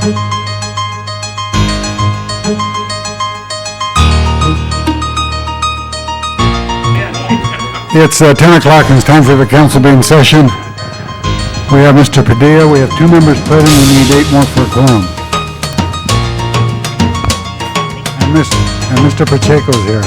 It's 10 o'clock and it's time for the council be in session. We have Mr. Padilla, we have 2 members present, we need 8 more for a quorum. And Mr. Pacheco's here.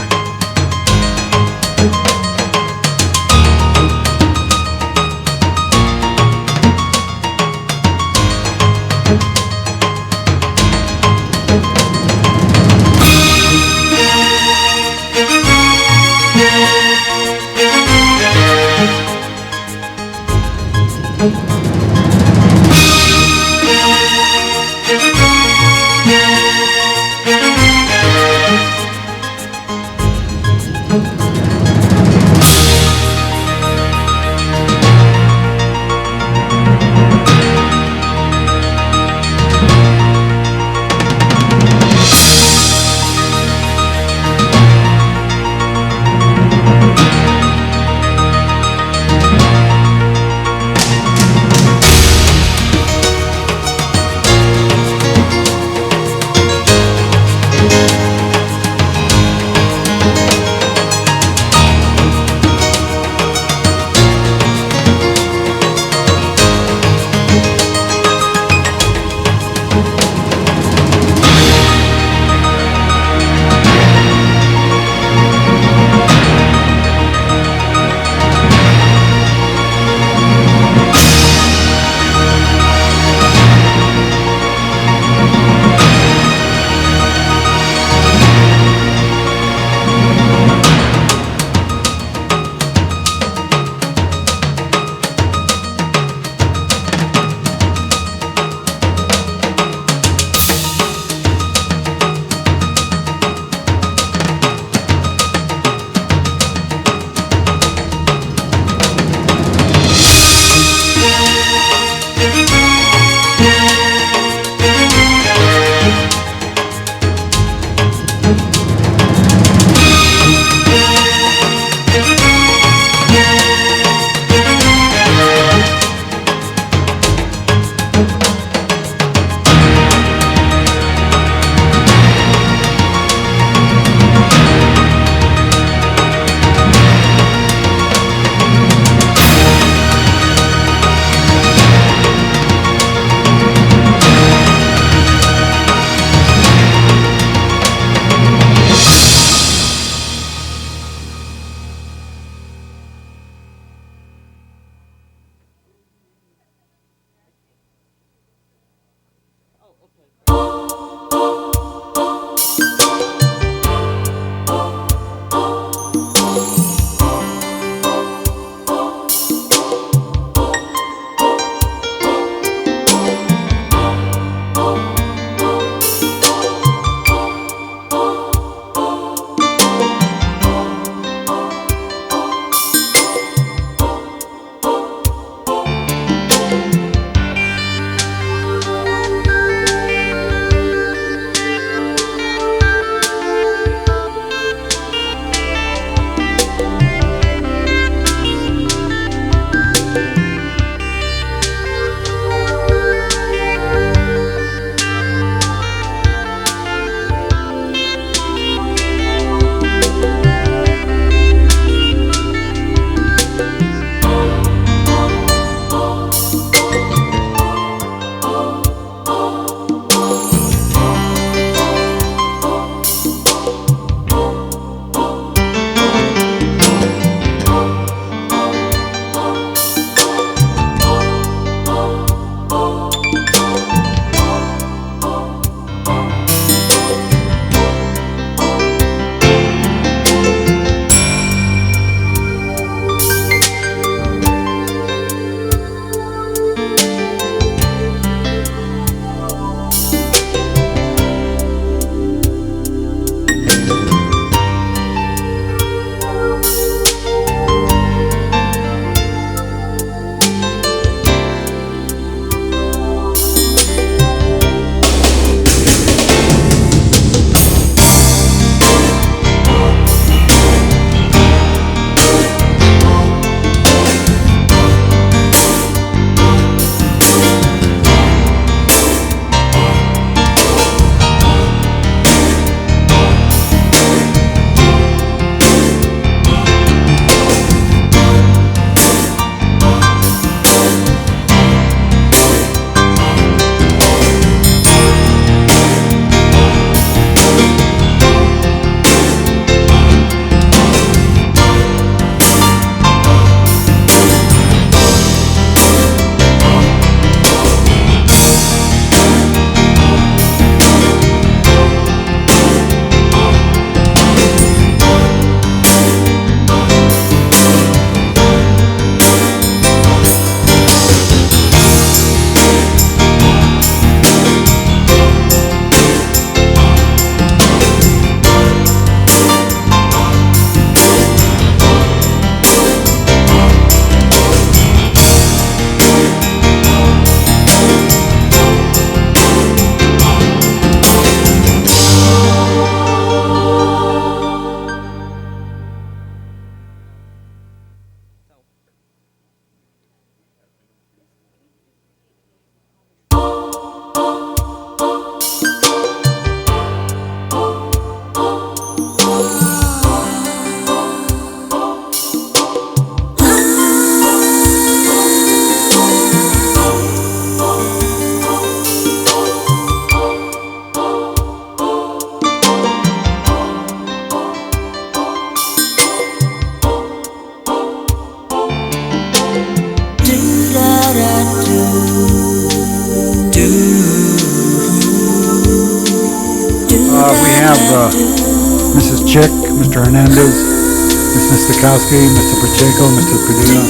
Mrs. Chick, Mr. Hernandez, Ms. Nistakowski, Mr. Pacheco, Mr. Padilla,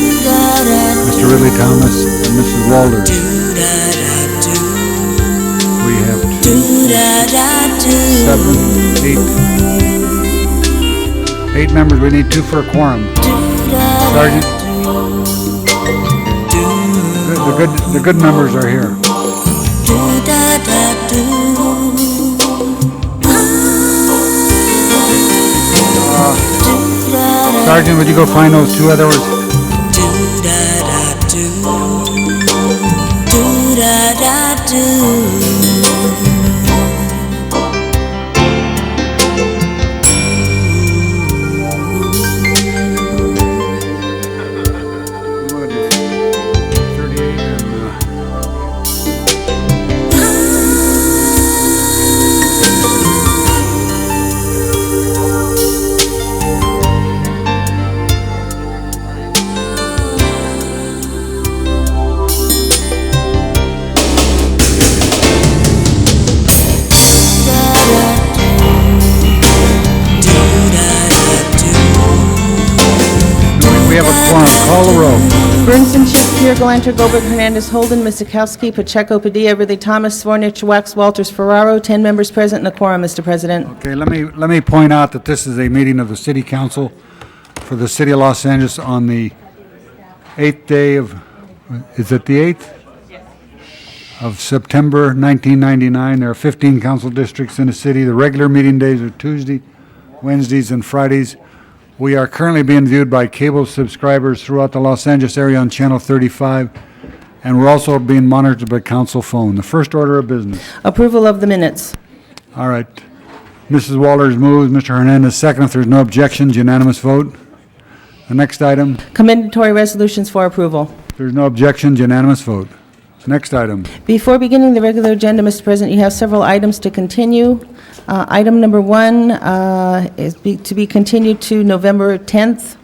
Mr. Ridley Thomas, and Mrs. Walters. We have 8 members. We need 2 for a quorum. Sergeant? The good members are here. Sergeant, would you go find those 2 others? We have a quorum. Call the roll. Burnson, Chick, Pierre, Galanter, Goldberg, Hernandez, Holden, Misakowski, Pacheco, Padilla, Ridley Thomas, Svornich, Wax, Walters, Ferraro, 10 members present in the quorum, Mr. President. Okay, let me point out that this is a meeting of the City Council for the City of Los Angeles on the 8th day of, is it the 8th? Of September 1999. There are 15 council districts in the city. The regular meeting days are Tuesday, Wednesdays, and Fridays. We are currently being viewed by cable subscribers throughout the Los Angeles area on Channel 35, and we're also being monitored by council phone. The first order of business. Approval of the minutes. All right. Mrs. Walters moves, Mr. Hernandez second. If there's no objections, unanimous vote. The next item. Commendatory resolutions for approval. If there's no objections, unanimous vote. Next item. Before beginning the regular agenda, Mr. President, you have several items to continue. Item number 1 is to be continued to November 10th.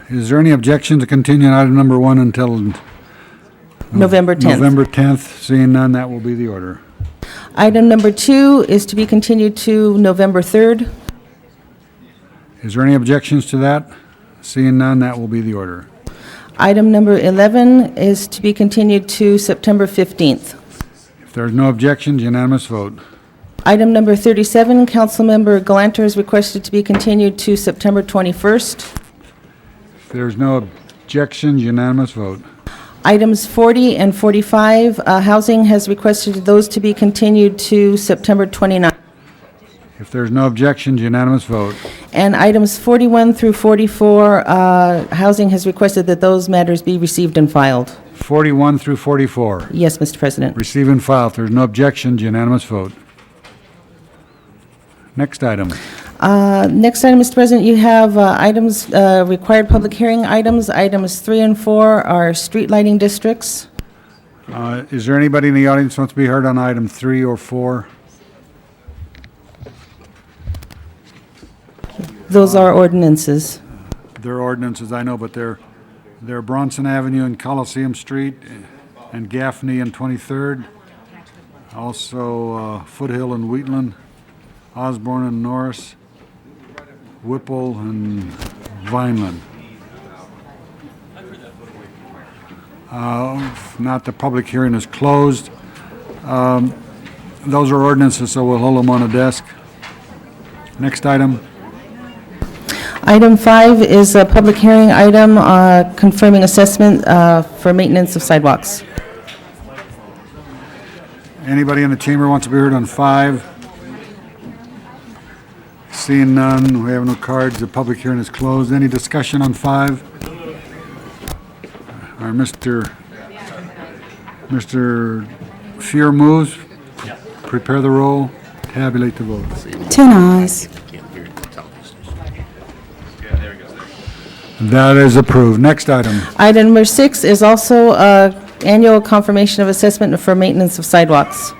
Is there any objection to continuing item number 1 until November 10th. November 10th? Seeing none, that will be the order. Item number 2 is to be continued to November 3rd. Is there any objections to that? Seeing none, that will be the order. Item number 11 is to be continued to September 15th. If there's no objections, unanimous vote. Item number 37, Councilmember Galanter is requested to be continued to September 21st. If there's no objections, unanimous vote. Items 40 and 45, Housing has requested those to be continued to September 29th. If there's no objections, unanimous vote. And items 41 through 44, Housing has requested that those matters be received and filed. 41 through 44. Yes, Mr. President. Receive and file. If there's no objections, unanimous vote. Next item. Next item, Mr. President, you have items, required public hearing items. Items 3 and 4 are street lighting districts. Is there anybody in the audience who wants to be heard on item 3 or 4? Those are ordinances. They're ordinances, I know, but they're Bronson Avenue and Coliseum Street and Gaffney and 23rd. Also Foothill and Wheatland, Osborne and Norris, Whipple and Vineland. If not, the public hearing is closed. Those are ordinances, so we'll hold them on a desk. Next item. Item 5 is a public hearing item confirming assessment for maintenance of sidewalks. Anybody in the chamber wants to be heard on 5? Seeing none, we have no cards, the public hearing is closed. Any discussion on 5? All right, Mr. Fear moves, prepare the roll, tabulate the votes. 10 ayes. That is approved. Next item. Item number 6 is also annual confirmation of assessment for maintenance of sidewalks.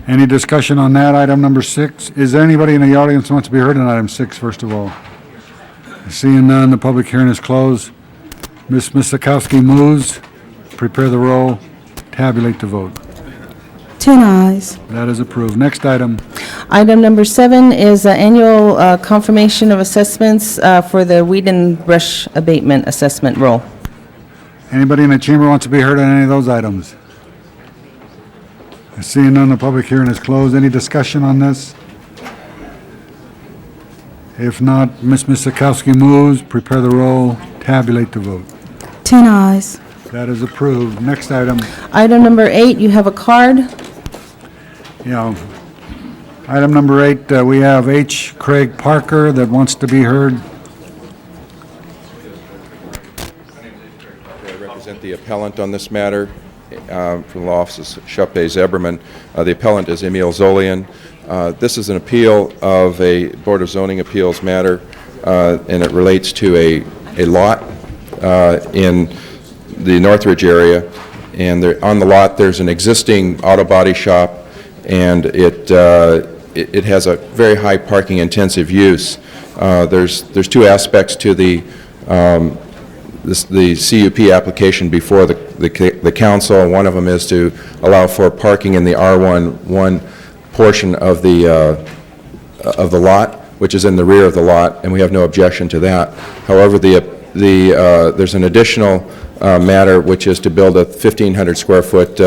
Any discussion on that, item number 6? Is there anybody in the audience who wants to be heard on item 6, first of all? Seeing none, the public hearing is closed. Ms. Misakowski moves, prepare the roll, tabulate the vote. 10 eyes. That is approved. Next item. Item number 7 is annual confirmation of assessments for the weed and brush abatement assessment roll. Anybody in the chamber wants to be heard on any of those items? Seeing none, the public hearing is closed. Any discussion on this? If not, Ms. Miskowski moves, prepare the roll, tabulate the vote. 10 eyes. That is approved. Next item. Item number 8, you have a card. Yeah. Item number 8, we have H. Craig Parker that wants to be heard. I represent the appellant on this matter from the law office of Shupé Zeberman. The appellant is Emil Zolian. This is an appeal of a Board of Zoning Appeals matter, and it relates to a lot in the Northridge area. And on the lot, there's an existing auto body shop, and it has a very high parking intensive use. There's two aspects to the CUP application before the council. One of them is to allow for parking in the R1 portion of the lot, which is in the rear of the lot, and we have no objection to that. However, there's an additional matter, which is to build a 1,500 square foot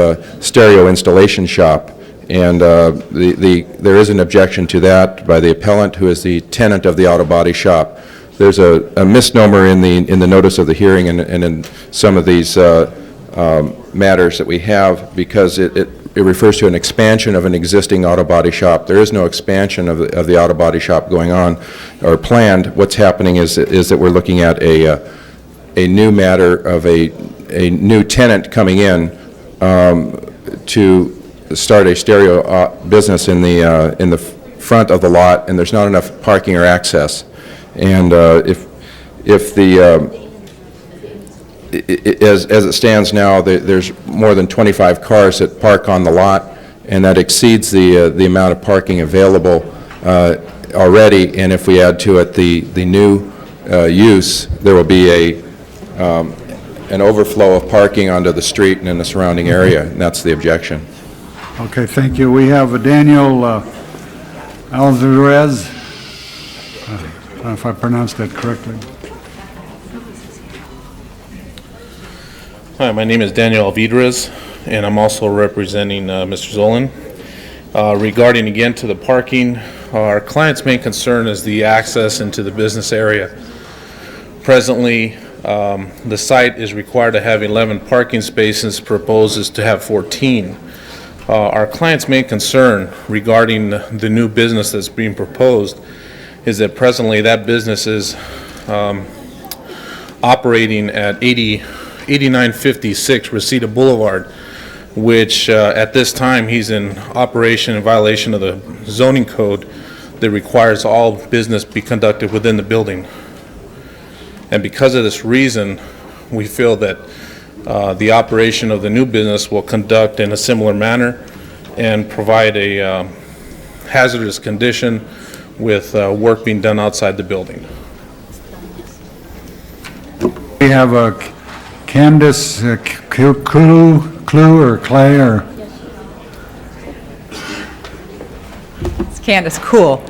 stereo installation shop, and there is an objection to that by the appellant, who is the tenant of the auto body shop. There's a misnomer in the notice of the hearing and in some of these matters that we have, because it refers to an expansion of an existing auto body shop. There is no expansion of the auto body shop going on or planned. What's happening is that we're looking at a new matter of a new tenant coming in to start a stereo business in the front of the lot, and there's not enough parking or access. And as it stands now, there's more than 25 cars that park on the lot, and that exceeds the amount of parking available already. And if we add to it the new use, there will be an overflow of parking onto the street and in the surrounding area, and that's the objection. Okay, thank you. We have Daniel Alvarez. I don't know if I pronounced that correctly. Hi, my name is Daniel Alvidrez, and I'm also representing Mr. Zolan. Regarding again to the parking, our client's main concern is the access into the business area. Presently, the site is required to have 11 parking spaces, proposes to have 14. Our client's main concern regarding the new business that's being proposed is that presently that business is operating at 8956 Reseda Boulevard, which at this time he's in operation in violation of the zoning code that requires all business be conducted within the building. And because of this reason, we feel that the operation of the new business will conduct in a similar manner and provide a hazardous condition with work being done outside the building. We have Candace Clue or Clay or? It's Candace Cool.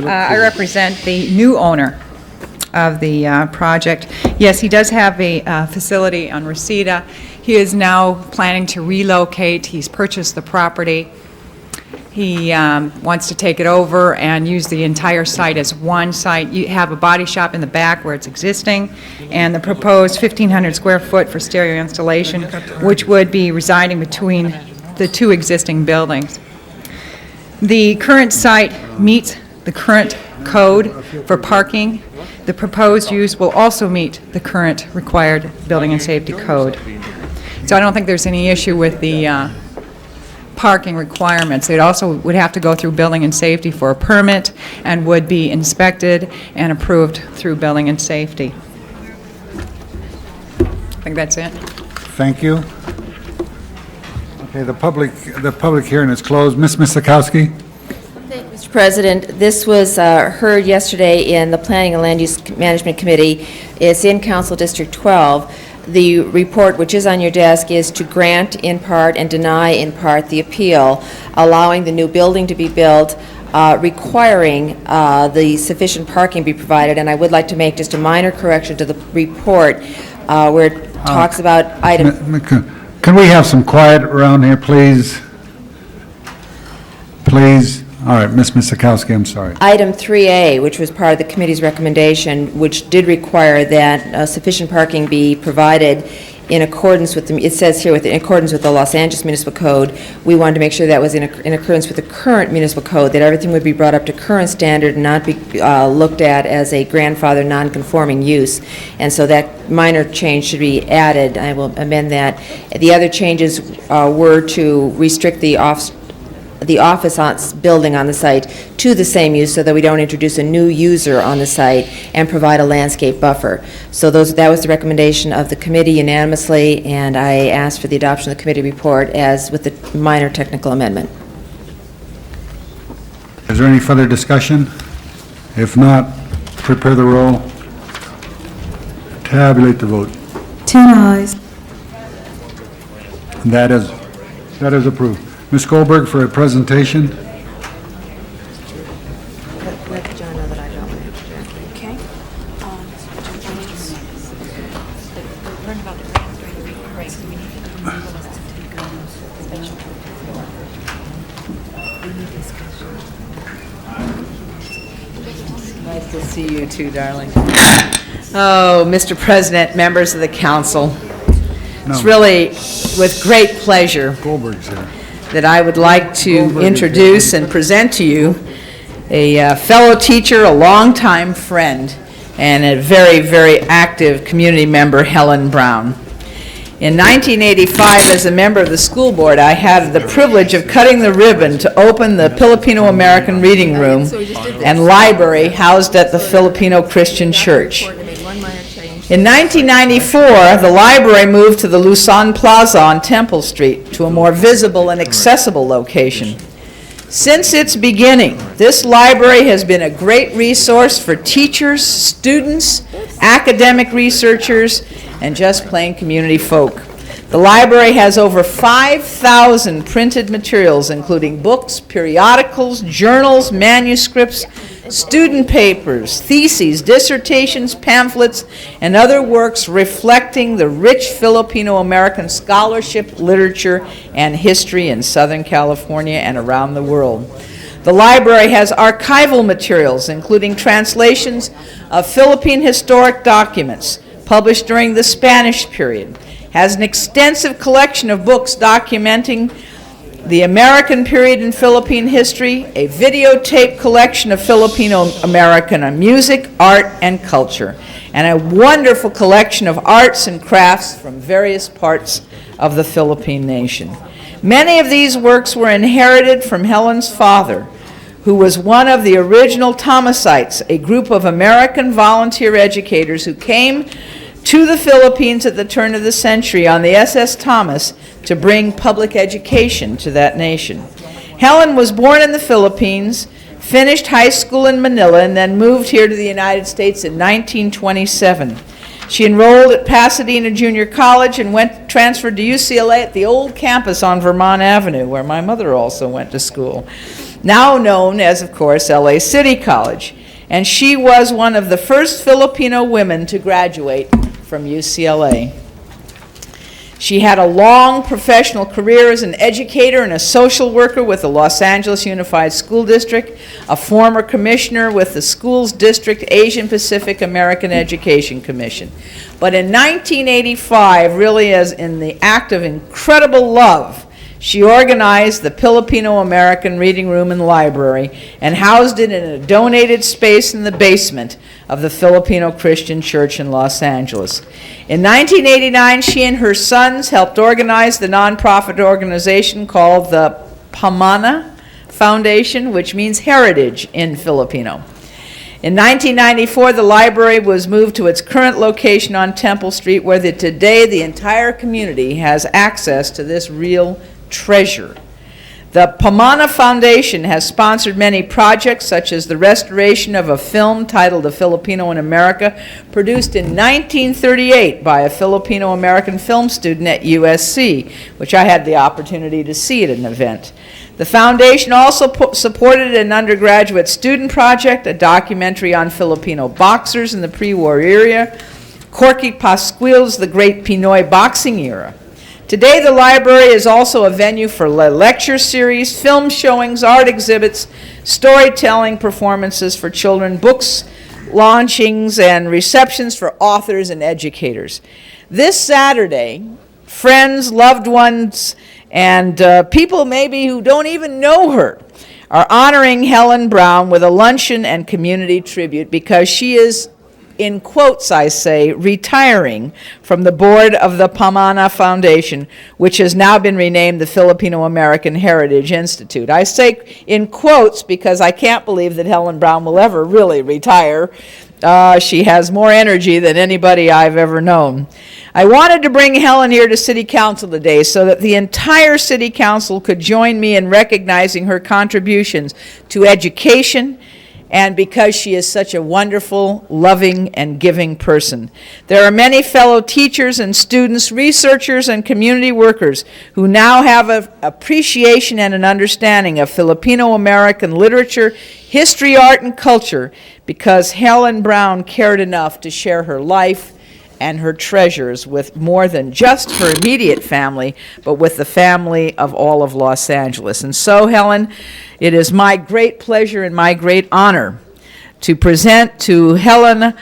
I represent the new owner of the project. Yes, he does have a facility on Reseda. He is now planning to relocate. He's purchased the property. He wants to take it over and use the entire site as one site. You have a body shop in the back where it's existing, and the proposed 1,500 square foot for stereo installation, which would be residing between the two existing buildings. The current site meets the current code for parking. The proposed use will also meet the current required building and safety code. So I don't think there's any issue with the parking requirements. It also would have to go through building and safety for a permit and would be inspected and approved through building and safety. I think that's it. Thank you. Okay, the public hearing is closed. Ms. Miskowski? Mr. President, this was heard yesterday in the Planning and Land Use Management Committee. It's in Council District 12. the report, which is on your desk, is to grant in part and deny in part the appeal, allowing the new building to be built, requiring the sufficient parking be provided. And I would like to make just a minor correction to the report where it talks about item... Can we have some quiet around here, please? Please? All right, Ms. Misakowski, I'm sorry. Item 3A, which was part of the committee's recommendation, which did require that sufficient parking be provided in accordance with, it says here, in accordance with the Los Angeles Municipal Code. We wanted to make sure that was in accordance with the current municipal code, that everything would be brought up to current standard and not be looked at as a grandfather non-conforming use. And so that minor change should be added. I will amend that. The other changes were to restrict the office building on the site to the same use so that we don't introduce a new user on the site and provide a landscape buffer. So that was the recommendation of the committee unanimously, and I asked for the adoption of the committee report as with the minor technical amendment. Is there any further discussion? If not, prepare the roll. Tabulate the vote. 10 eyes. That is approved. Ms. Goldberg for a presentation. Let John know that I don't want to. Okay. Nice to see you too, darling. Oh, Mr. President, members of the council, it's really with great pleasure Goldberg's here. that I would like to introduce and present to you a fellow teacher, a longtime friend, and a very, very active community member, Helen Brown. In 1985, as a member of the school board, I had the privilege of cutting the ribbon to open the Filipino American Reading Room and library housed at the Filipino Christian Church. In 1994, the library moved to the Luzon Plaza on Temple Street to a more visible and accessible location. Since its beginning, this library has been a great resource for teachers, students, academic researchers, and just plain community folk. The library has over 5,000 printed materials, including books, periodicals, journals, manuscripts, student papers, theses, dissertations, pamphlets, and other works reflecting the rich Filipino-American scholarship, literature, and history in Southern California and around the world. The library has archival materials, including translations of Philippine historic documents published during the Spanish period, has an extensive collection of books documenting the American period in Philippine history, a videotape collection of Filipino-American music, art, and culture, and a wonderful collection of arts and crafts from various parts of the Philippine nation. Many of these works were inherited from Helen's father, who was one of the original Thomasites, a group of American volunteer educators who came to the Philippines at the turn of the century on the SS Thomas to bring public education to that nation. Helen was born in the Philippines, finished high school in Manila, and then moved here to the United States in 1927. She enrolled at Pasadena Junior College and transferred to UCLA at the old campus on Vermont Avenue, where my mother also went to school, now known as, of course, LA City College. And she was one of the first Filipino women to graduate from UCLA. She had a long professional career as an educator and a social worker with the Los Angeles Unified School District, a former commissioner with the Schools District Asian Pacific American Education Commission. But in 1985, really as in the act of incredible love, she organized the Filipino American Reading Room and Library and housed it in a donated space in the basement of the Filipino Christian Church in Los Angeles. In 1989, she and her sons helped organize the nonprofit organization called the Pamana Foundation, which means heritage in Filipino. In 1994, the library was moved to its current location on Temple Street, where today the entire community has access to this real treasure. The Pomona Foundation has sponsored many projects, such as the restoration of a film titled A Filipino in America, produced in 1938 by a Filipino-American film student at USC, which I had the opportunity to see at an event. The foundation also supported an undergraduate student project, a documentary on Filipino boxers in the pre-war era, Corky Pasquil's The Great Pinoy Boxing Era. Today, the library is also a venue for lecture series, film showings, art exhibits, storytelling performances for children, books, launchings, and receptions for authors and educators. This Saturday, friends, loved ones, and people maybe who don't even know her are honoring Helen Brown with a luncheon and community tribute because she is, in quotes I say, retiring from the board of the Pomona Foundation, which has now been renamed the Filipino-American Heritage Institute. I say in quotes because I can't believe that Helen Brown will ever really retire. She has more energy than anybody I've ever known. I wanted to bring Helen here to City Council today so that the entire City Council could join me in recognizing her contributions to education, and because she is such a wonderful, loving, and giving person. There are many fellow teachers and students, researchers, and community workers who now have an appreciation and an understanding of Filipino-American literature, history, art, and culture because Helen Brown cared enough to share her life and her treasures with more than just her immediate family, but with the family of all of Los Angeles. And so, Helen, it is my great pleasure and my great honor to present to Helen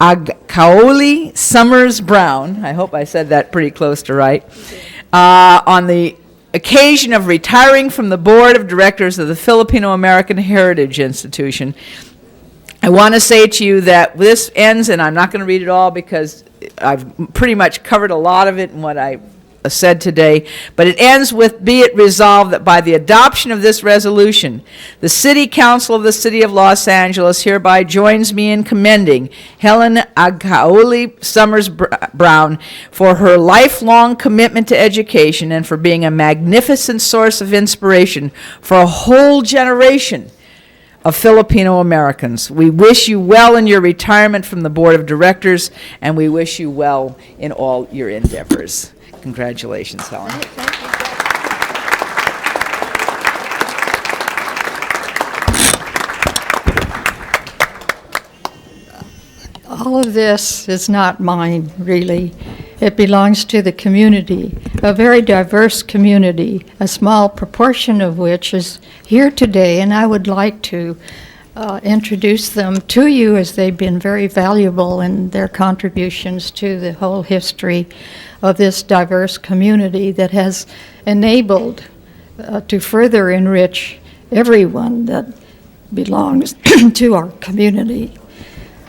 Agcaoli Summers Brown, I hope I said that pretty close to right, on the occasion of retiring from the board of directors of the Filipino-American Heritage Institution. I want to say to you that this ends, and I'm not going to read it all because I've pretty much covered a lot of it in what I said today, but it ends with, be it resolved that by the adoption of this resolution, the City Council of the City of Los Angeles hereby joins me in commending Helen Agcaoli Summers Brown for her lifelong commitment to education and for being a magnificent source of inspiration for a whole generation of Filipino Americans. We wish you well in your retirement from the Board of Directors, and we wish you well in all your endeavors. Congratulations, Helen. All of this is not mine, really. It belongs to the community, a very diverse community, a small proportion of which is here today, and I would like to introduce them to you as they've been very valuable in their contributions to the whole history of this diverse community that has enabled to further enrich everyone that belongs to our community.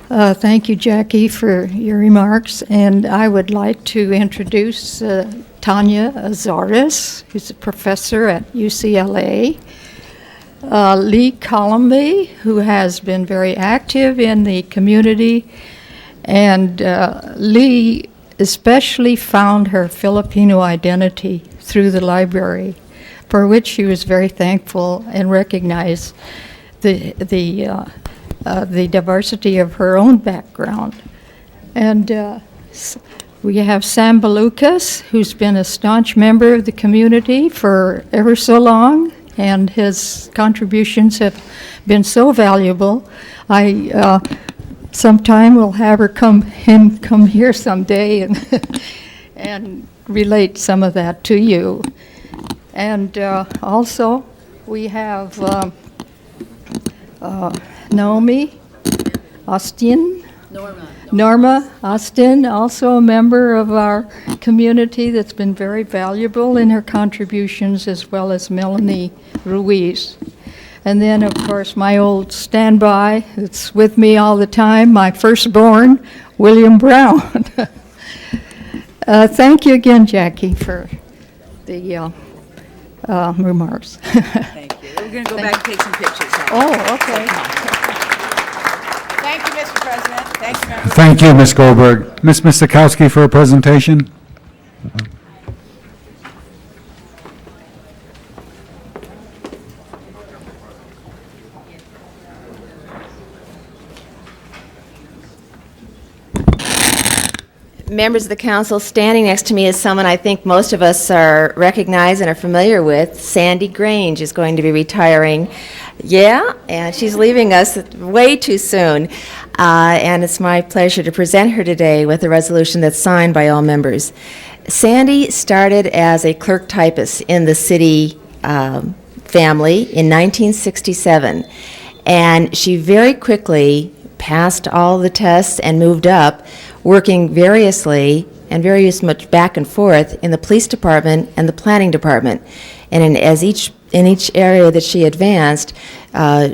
Thank you, Jackie, for your remarks, and I would like to introduce Tanya Azaris, who's a professor at UCLA, Lee Colomby, who has been very active in the community, and Lee especially found her Filipino identity through the library, for which she was very thankful and recognized the diversity of her own background. And we have Sam Balukas, who's been a staunch member of the community for ever so long, and his contributions have been so valuable. I sometime will have her come here someday and relate some of that to you. And also we have Naomi Austin. Norma Austin, also a member of our community that's been very valuable in her contributions, as well as Melanie Ruiz. And then, of course, my old standby that's with me all the time, my firstborn, William Brown. Thank you again, Jackie, for the remarks. Thank you. We're going to go back and take some pictures. Oh, okay. Thank you, Mr. President. Thank you, members. Thank you, Ms. Goldberg. Ms. Misakowski for a presentation. members of the council, standing next to me is someone I think most of us recognize and are familiar with. Sandy Grange is going to be retiring. Yeah, and she's leaving us way too soon. And it's my pleasure to present her today with a resolution that's signed by all members. Sandy started as a clerk typist in the city family in 1967, and she very quickly passed all the tests and moved up, working variously and very much back and forth in the police department and the planning department. And in each area that she advanced,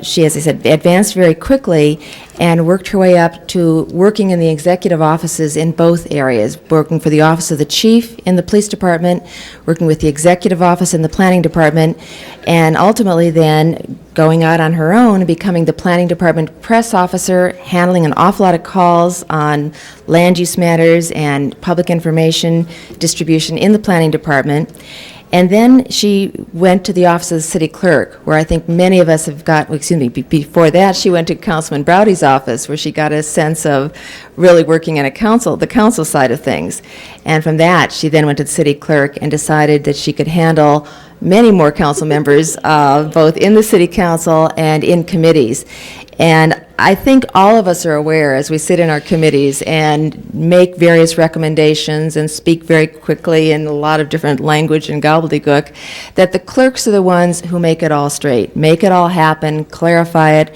she, as I said, advanced very quickly and worked her way up to working in the executive offices in both areas, working for the office of the chief in the police department, working with the executive office in the planning department, and ultimately then going out on her own and becoming the planning department press officer, handling an awful lot of calls on land use matters and public information distribution in the planning department. And then she went to the office of the city clerk, where I think many of us have got, before that, she went to Councilman Browdy's office, where she got a sense of really working in the council side of things. And from that, she then went to the city clerk and decided that she could handle many more council members, both in the city council and in committees. And I think all of us are aware, as we sit in our committees and make various recommendations and speak very quickly in a lot of different language and gobbledygook, that the clerks are the ones who make it all straight, make it all happen, clarify it,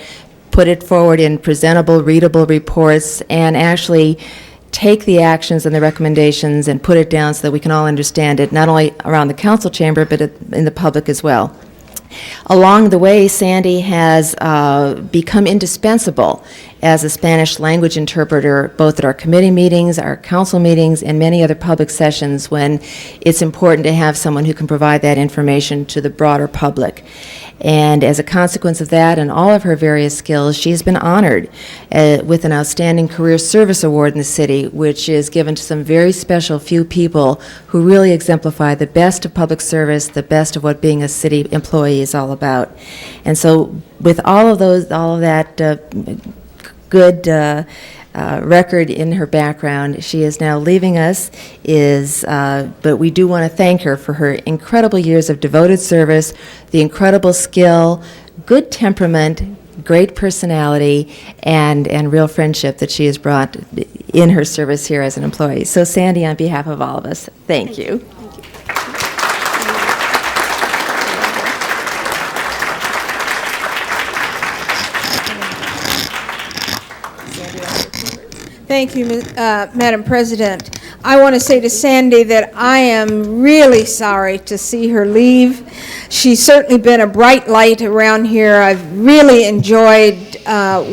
put it forward in presentable, readable reports, and actually take the actions and the recommendations and put it down so that we can all understand it, not only around the council chamber, but in the public as well. Along the way, Sandy has become indispensable as a Spanish language interpreter, both at our committee meetings, our council meetings, and many other public sessions when it's important to have someone who can provide that information to the broader public. And as a consequence of that and all of her various skills, she's been honored with an Outstanding Career Service Award in the city, which is given to some very special few people who really exemplify the best of public service, the best of what being a city employee is all about. And so with all of that good record in her background, she is now leaving us, but we do want to thank her for her incredible years of devoted service, the incredible skill, good temperament, great personality, and real friendship that she has brought in her service here as an employee. So Sandy, on behalf of all of us, thank you. Thank you, Madam President. I want to say to Sandy that I am really sorry to see her leave. She's certainly been a bright light around here. I've really enjoyed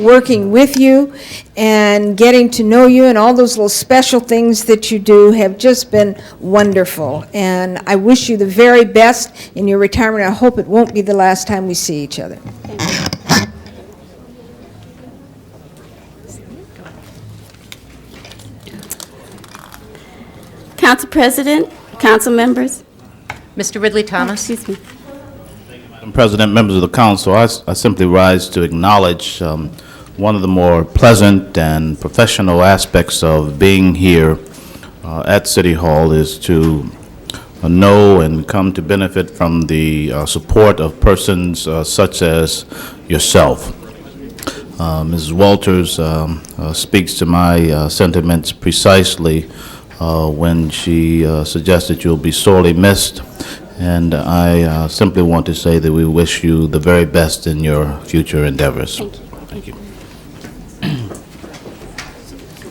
working with you and getting to know you, and all those little special things that you do have just been wonderful. And I wish you the very best in your retirement. I hope it won't be the last time we see each other. Council President, council members. Mr. Ridley Thomas. Excuse me. Madam President, members of the council, I simply rise to acknowledge one of the more pleasant and professional aspects of being here at City Hall is to know and come to benefit from the support of persons such as yourself. Mrs. Walters speaks to my sentiments precisely when she suggested you'll be sorely missed, and I simply want to say that we wish you the very best in your future endeavors. Thank you.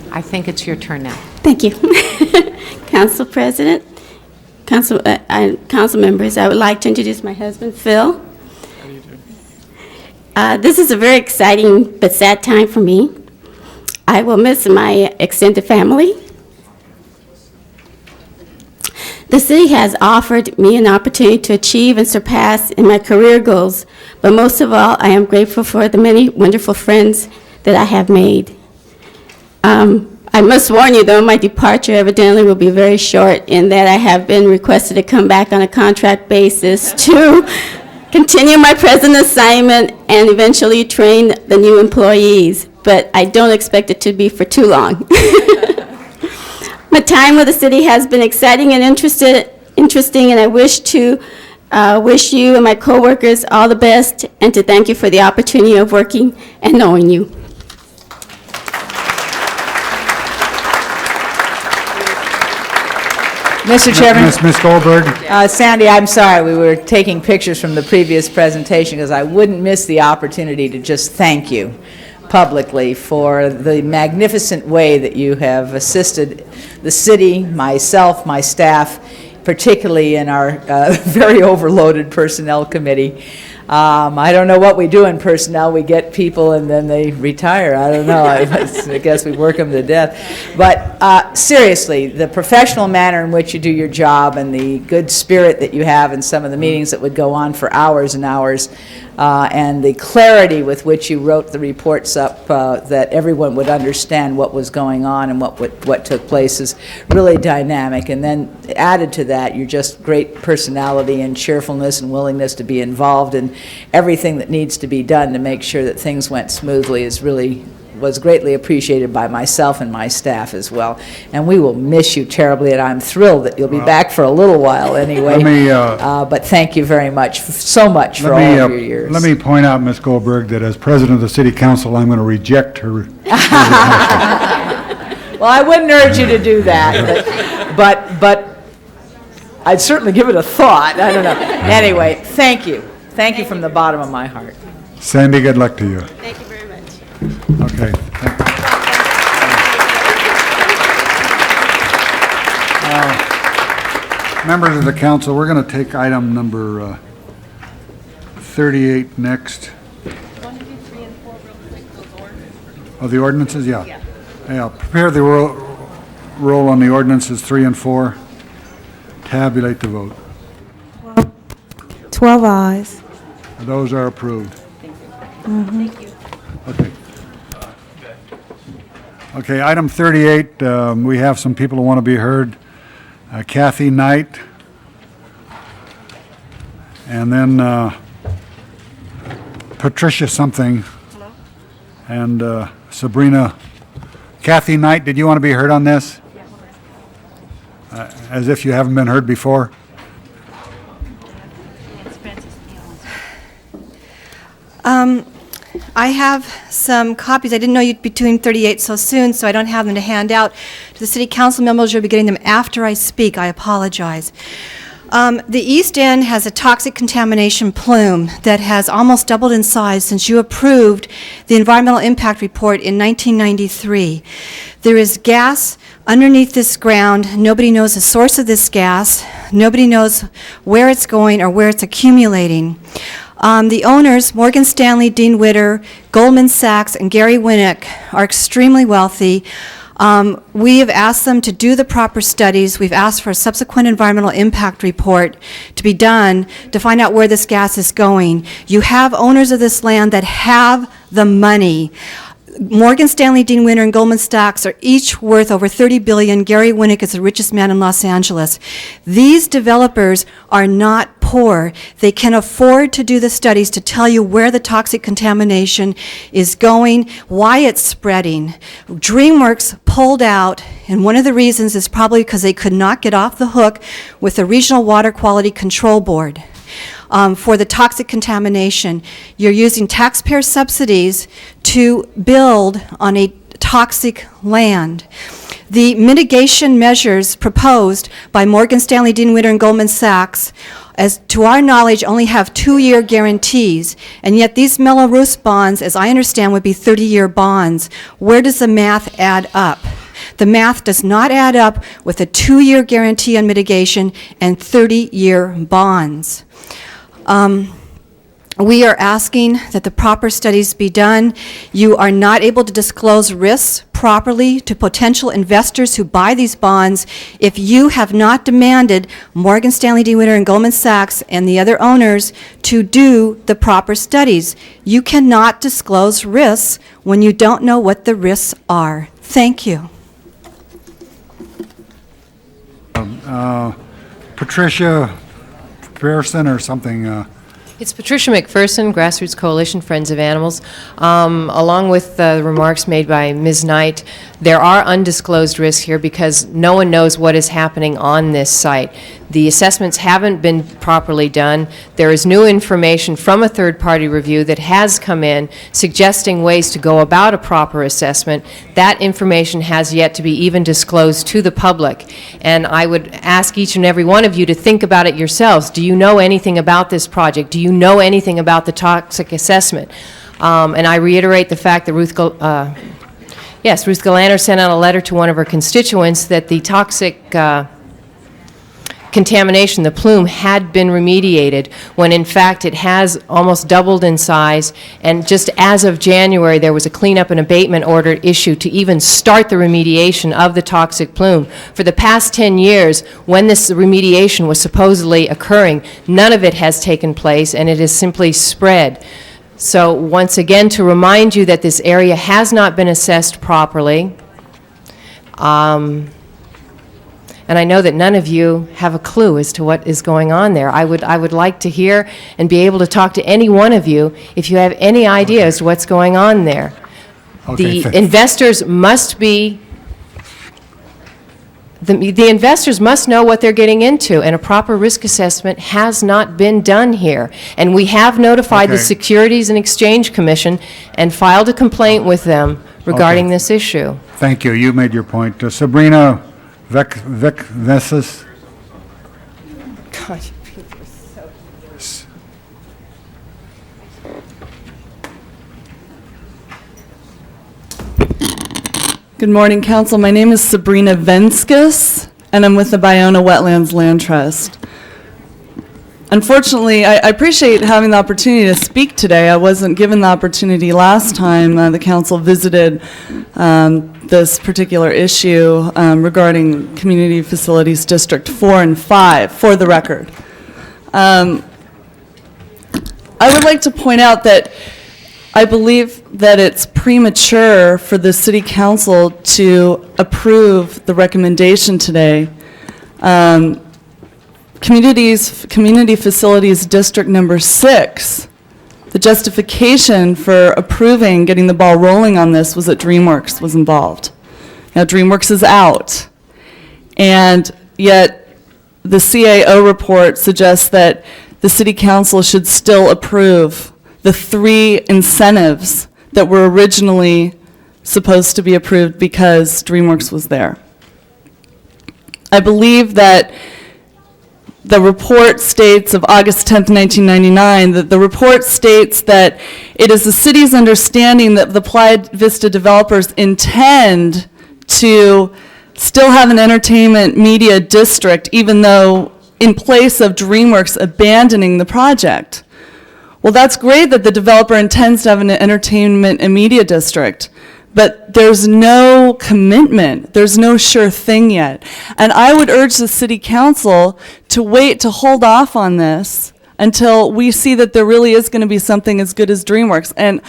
I think it's your turn now. Thank you. Council President, council members, I would like to introduce my husband, Phil. This is a very exciting but sad time for me. I will miss my extended family. The city has offered me an opportunity to achieve and surpass in my career goals, but most of all, I am grateful for the many wonderful friends that I have made. I must warn you, though, my departure evidently will be very short in that I have been requested to come back on a contract basis to continue my present assignment and eventually train the new employees, but I don't expect it to be for too long. My time with the city has been exciting and interesting, and I wish to wish you and my coworkers all the best, and to thank you for the opportunity of working and knowing you. Mr. Chairman. Ms. Goldberg? Sandy, I'm sorry, we were taking pictures from the previous presentation because I wouldn't miss the opportunity to just thank you publicly for the magnificent way that you have assisted the city, myself, my staff, particularly in our very overloaded Personnel Committee. I don't know what we do in personnel. We get people and then they retire. I don't know. I guess we work them to death. But seriously, the professional manner in which you do your job and the good spirit that you have in some of the meetings that would go on for hours and hours, and the clarity with which you wrote the reports up that everyone would understand what was going on and what took place is really dynamic. And then added to that, you're just great personality and cheerfulness and willingness to be involved in everything that needs to be done to make sure that things went smoothly was greatly appreciated by myself and my staff as well. And we will miss you terribly, and I'm thrilled that you'll be back for a little while anyway. But thank you very much, so much for all of your years. Let me point out, Ms. Goldberg, that as president of the city council, I'm going to reject her. Well, I wouldn't urge you to do that, but I'd certainly give it a thought. I don't know. Anyway, thank you. Thank you from the bottom of my heart. Sandy, good luck to you. Thank you very much. Okay. Members of the council, we're going to take item number 38 next. Oh, the ordinances, yeah. Yeah, prepare the roll on the ordinances 3 and 4. Tabulate the vote. 12 ayes. Those are approved. Thank you. Okay. Okay, item 38, we have some people who want to be heard. Kathy Knight. And then Patricia something. Hello. And Sabrina. Kathy Knight, did you want to be heard on this? As if you haven't been heard before? I have some copies. I didn't know you'd be doing 38 so soon, so I don't have them to hand out to the city council members. You'll be getting them after I speak. I apologize. The East End has a toxic contamination plume that has almost doubled in size since you approved the environmental impact report in 1993. There is gas underneath this ground. Nobody knows the source of this gas. Nobody knows where it's going or where it's accumulating. The owners, Morgan Stanley, Dean Witter, Goldman Sachs, and Gary Winnick, are extremely wealthy. We have asked them to do the proper studies. We've asked for a subsequent environmental impact report to be done to find out where this gas is going. You have owners of this land that have the money. Morgan Stanley, Dean Witter, and Goldman Sachs are each worth over $30 billion. Gary Winnick is the richest man in Los Angeles. These developers are not poor. They can afford to do the studies to tell you where the toxic contamination is going, why it's spreading. DreamWorks pulled out, and one of the reasons is probably because they could not get off the hook with the Regional Water Quality Control Board. For the toxic contamination. You're using taxpayer subsidies to build on a toxic land. The mitigation measures proposed by Morgan Stanley, Dean Witter, and Goldman Sachs, as to our knowledge, only have 2-year guarantees, and yet these Mello-Roos bonds, as I understand, would be 30-year bonds. Where does the math add up? The math does not add up with a 2-year guarantee on mitigation and 30-year bonds. We are asking that the proper studies be done. You are not able to disclose risks properly to potential investors who buy these bonds if you have not demanded Morgan Stanley, Dean Witter, and Goldman Sachs and the other owners to do the proper studies. You cannot disclose risks when you don't know what the risks are. Thank you. Patricia Pearson or something, It's Patricia McPherson, Grassroots Coalition Friends of Animals. Along with the remarks made by Ms. Knight, there are undisclosed risks here because no one knows what is happening on this site. The assessments haven't been properly done. There is new information from a third-party review that has come in suggesting ways to go about a proper assessment. That information has yet to be even disclosed to the public. And I would ask each and every one of you to think about it yourselves. Do you know anything about this project? Do you know anything about the toxic assessment? And I reiterate the fact that Ruth Galander sent out a letter to one of her constituents that the toxic contamination, the plume, had been remediated, when in fact it has almost doubled in size, and just as of January, there was a cleanup and abatement order issued to even start the remediation of the toxic plume. For the past 10 years, when this remediation was supposedly occurring, none of it has taken place, and it has simply spread. So once again, to remind you that this area has not been assessed properly, and I know that none of you have a clue as to what is going on there. I would like to hear and be able to talk to any one of you if you have any idea as to what's going on there. Okay, The investors must be, the investors must know what they're getting into, and a proper risk assessment has not been done here. And we have notified the Okay. Securities and Exchange Commission and filed a complaint with them regarding Okay. this issue. Thank you. You made your point. Sabrina Vesas? Good morning, Council. My name is Sabrina Venskis, and I'm with the Bayona Wetlands Land Trust. Unfortunately, I appreciate having the opportunity to speak today. I wasn't given the opportunity last time the Council visited this particular issue regarding Community Facilities District 4 and 5, for the record. I would like to point out that I believe that it's premature for the City Council to approve the recommendation today. Community Facilities District Number 6, the justification for approving, getting the ball rolling on this was that DreamWorks was involved. Now, DreamWorks is out, and yet the CAO report suggests that the City Council should still approve the 3 incentives that were originally supposed to be approved because DreamWorks was there. I believe that the report states of August 10th, 1999, that the report states that it is the city's understanding that the Playa Vista developers intend to still have an entertainment media district, even though in place of DreamWorks abandoning the project. Well, that's great that the developer intends to have an entertainment and media district, but there's no commitment, there's no sure thing yet. And I would urge the City Council to wait, to hold off on this until we see that there really is going to be something as good as DreamWorks. And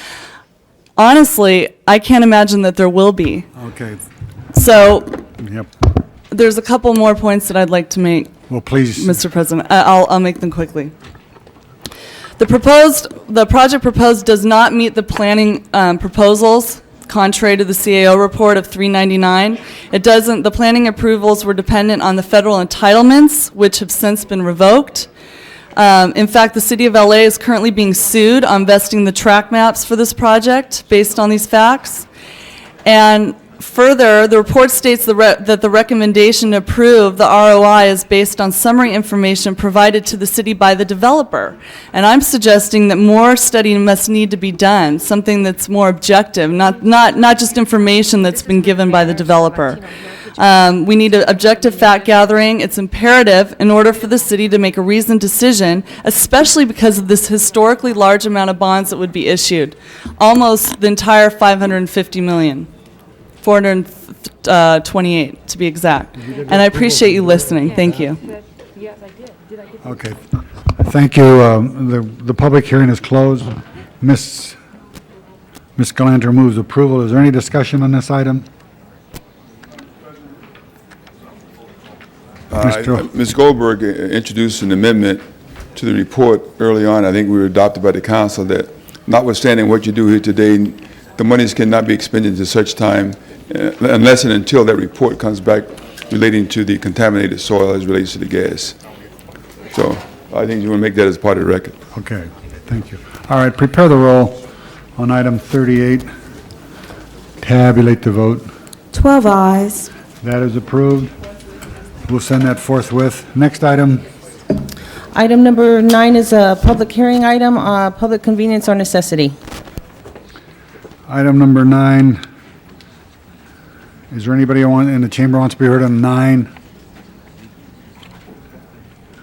honestly, I can't imagine that there will be. Okay. So Yep. there's a couple more points that I'd like to make, Well, please. Mr. President. I'll make them quickly. The project proposed does not meet the planning proposals, contrary to the CAO report of 399. It doesn't, the planning approvals were dependent on the federal entitlements, which have since been revoked. In fact, the City of LA is currently being sued on vesting the track maps for this project based on these facts. And further, the report states that the recommendation to approve the ROI is based on summary information provided to the city by the developer. And I'm suggesting that more study must need to be done, something that's more objective, not just information that's been given by the developer. We need an objective fact gathering. It's imperative in order for the city to make a reasoned decision, especially because of this historically large amount of bonds that would be issued, almost the entire 550 million. 428 to be exact. And I appreciate you listening. Thank you. Okay. Thank you. The public hearing is closed. Ms. Galander moves approval. Is there any discussion on this item? Ms. Goldberg introduced an amendment to the report early on, I think we were adopted by the council that notwithstanding what you do here today, the monies cannot be expended to such time unless and until that report comes back relating to the contaminated soil as relates to the gas. So I think you want to make that as part of the record. Okay, thank you. All right, prepare the roll on item 38. Tabulate the vote. 12 eyes. That is approved. We'll send that forthwith. Next item. Item number 9 is a public hearing item, public convenience or necessity. Item number 9. Is there anybody in the chamber wants to be heard on 9?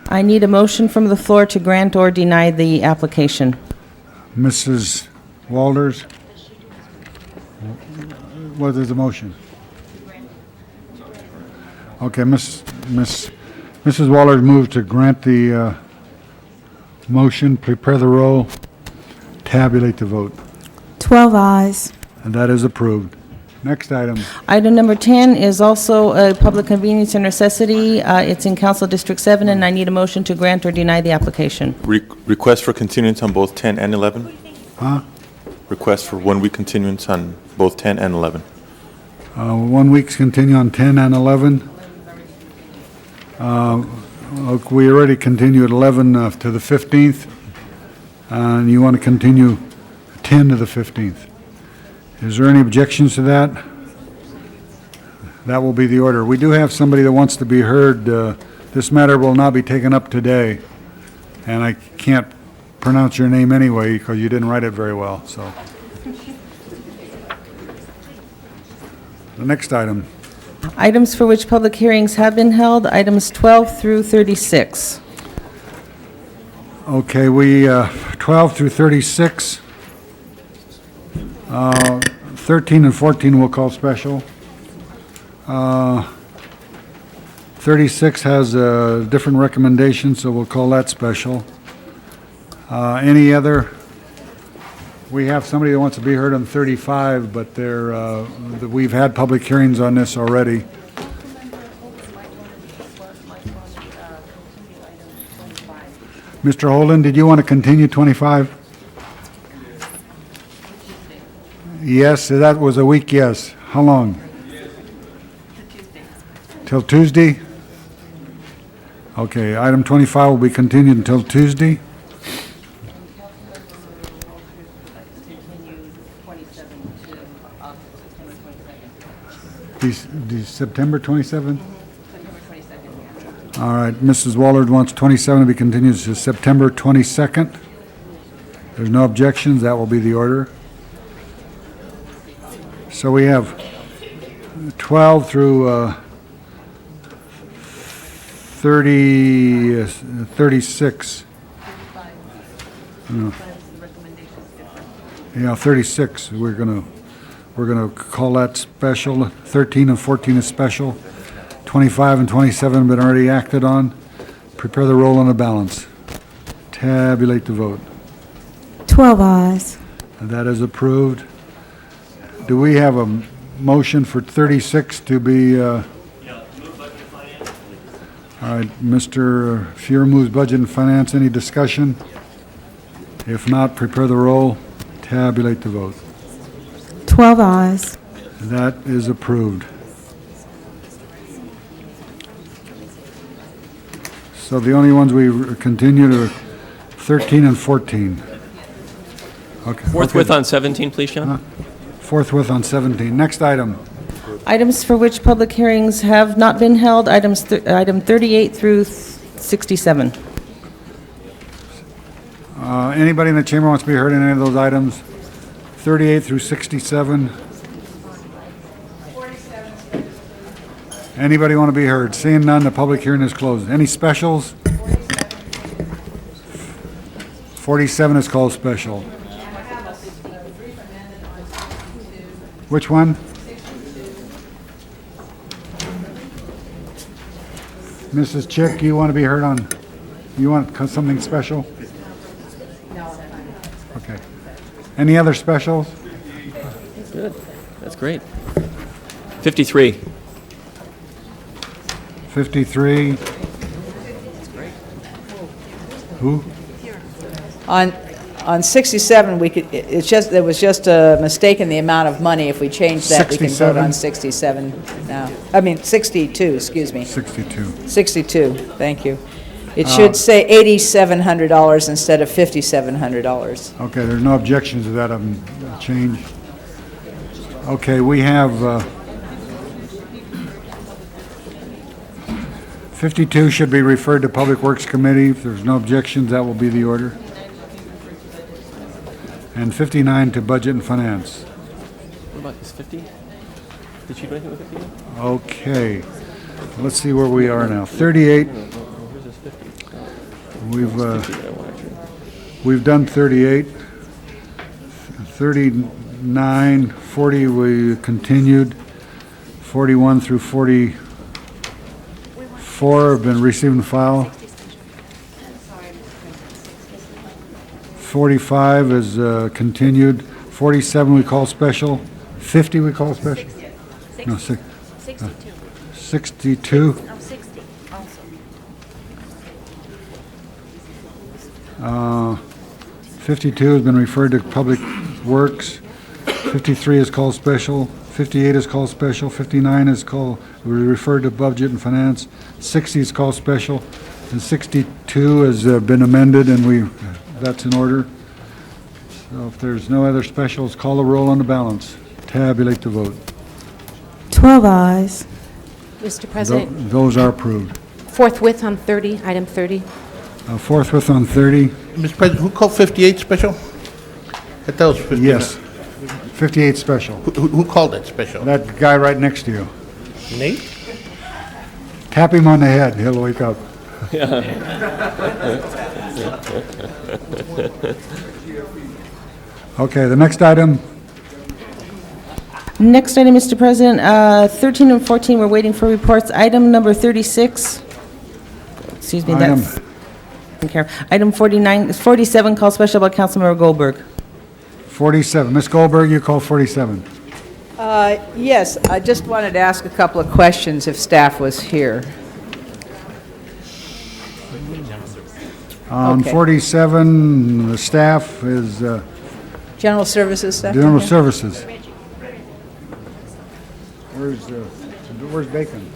I need a motion from the floor to grant or deny the application. Mrs. Walters? What is the motion? Okay, Mrs. Walters moved to grant the motion. Prepare the roll. Tabulate the vote. 12 eyes. And that is approved. Next item. Item number 10 is also a public convenience or necessity. It's in Council District 7, and I need a motion to grant or deny the application. Request for continuance on both 10 and 11? Huh? Request for 1 week continuance on both 10 and 11. 1 week's continue on 10 and 11. We already continued 11 to the 15th, and you want to continue 10 to the 15th. Is there any objections to that? That will be the order. We do have somebody that wants to be heard. This matter will not be taken up today, and I can't pronounce your name anyway because you didn't write it very well, so. The next item. Items for which public hearings have been held, items 12 through 36. Okay, 12 through 36. 13 and 14 we'll call special. 36 has a different recommendation, so we'll call that special. Any other? We have somebody that wants to be heard on 35, but we've had public hearings on this already. Mr. Holden, did you want to continue 25? Yes, that was a week, yes. How long? Till Tuesday? Okay, item 25 will be continued until Tuesday. September 27th? All right, Mrs. Wallard wants 27 to be continued to September 22nd. There's no objections, that will be the order. So we have 12 through 36. Yeah, 36, we're going to call that special. 13 and 14 is special. 25 and 27 have been already acted on. Prepare the roll on the balance. Tabulate the vote. 12 eyes. And that is approved. Do we have a motion for 36 to be, all right, Mr. Fuhr moves Budget and Finance. Any discussion? If not, prepare the roll. Tabulate the vote. 12 eyes. That is approved. So the only ones we continue to 13 and 14. Okay. Forthwith okay. on 17, please, John. Forthwith on 17. Next item. Items for which public hearings have not been held, item 38 through 67. Anybody in the chamber wants to be heard on any of those items? 38 through 67. Anybody want to be heard? Seeing none, the public hearing is closed. Any specials? 47 is called special. Which one? Mrs. Chick, you want to be heard on, you want something special? Okay. Any other specials? Good. That's great. 53. 53. Who? On 67, we could, there was just a mistake in the amount of money. If we change that, we can vote on 67 now. I mean, 62, excuse me. 62. 62, thank you. It should say $8,700 instead of $5,700. Okay, there's no objections to that change. Okay, we have 52 should be referred to Public Works Committee. If there's no objections, that will be the order. And 59 to Budget and Finance. What about this 50? Did you do anything with 50 yet? Okay, let's see where we are now. 38. Where's this 50? We've done 38. 39, 40 we continued. 41 through 44 have been received and filed. 45 is continued. 47 we call special. 50 we call special? No, 62. 62? No, 60 Uh, also. 52 has been referred to Public Works. 53 is called special. 58 is called special. 59 is called, referred to Budget and Finance. 60 is called special. And 62 has been amended, and that's in order. So if there's no other specials, call the roll on the balance. Tabulate the vote. 12 ayes. Mr. President, Those are approved. forthwith on 30, item 30. Forthwith on 30. Mr. President, who called 58 special? I thought it was 59. Yes. 58 special. Who called that special? That guy right next to you. Nate? Tap him on the head, he'll wake up. Okay, the next item. Next item, Mr. President, 13 and 14, we're waiting for reports. Item number 36, excuse me, that's, item 47, call special by Councilmember Goldberg. 47. Ms. Goldberg, you call 47. Yes, I just wanted to ask a couple of questions if staff was here. On Okay. 47, the staff is General Services staff? General here? Services. Where's Bacon?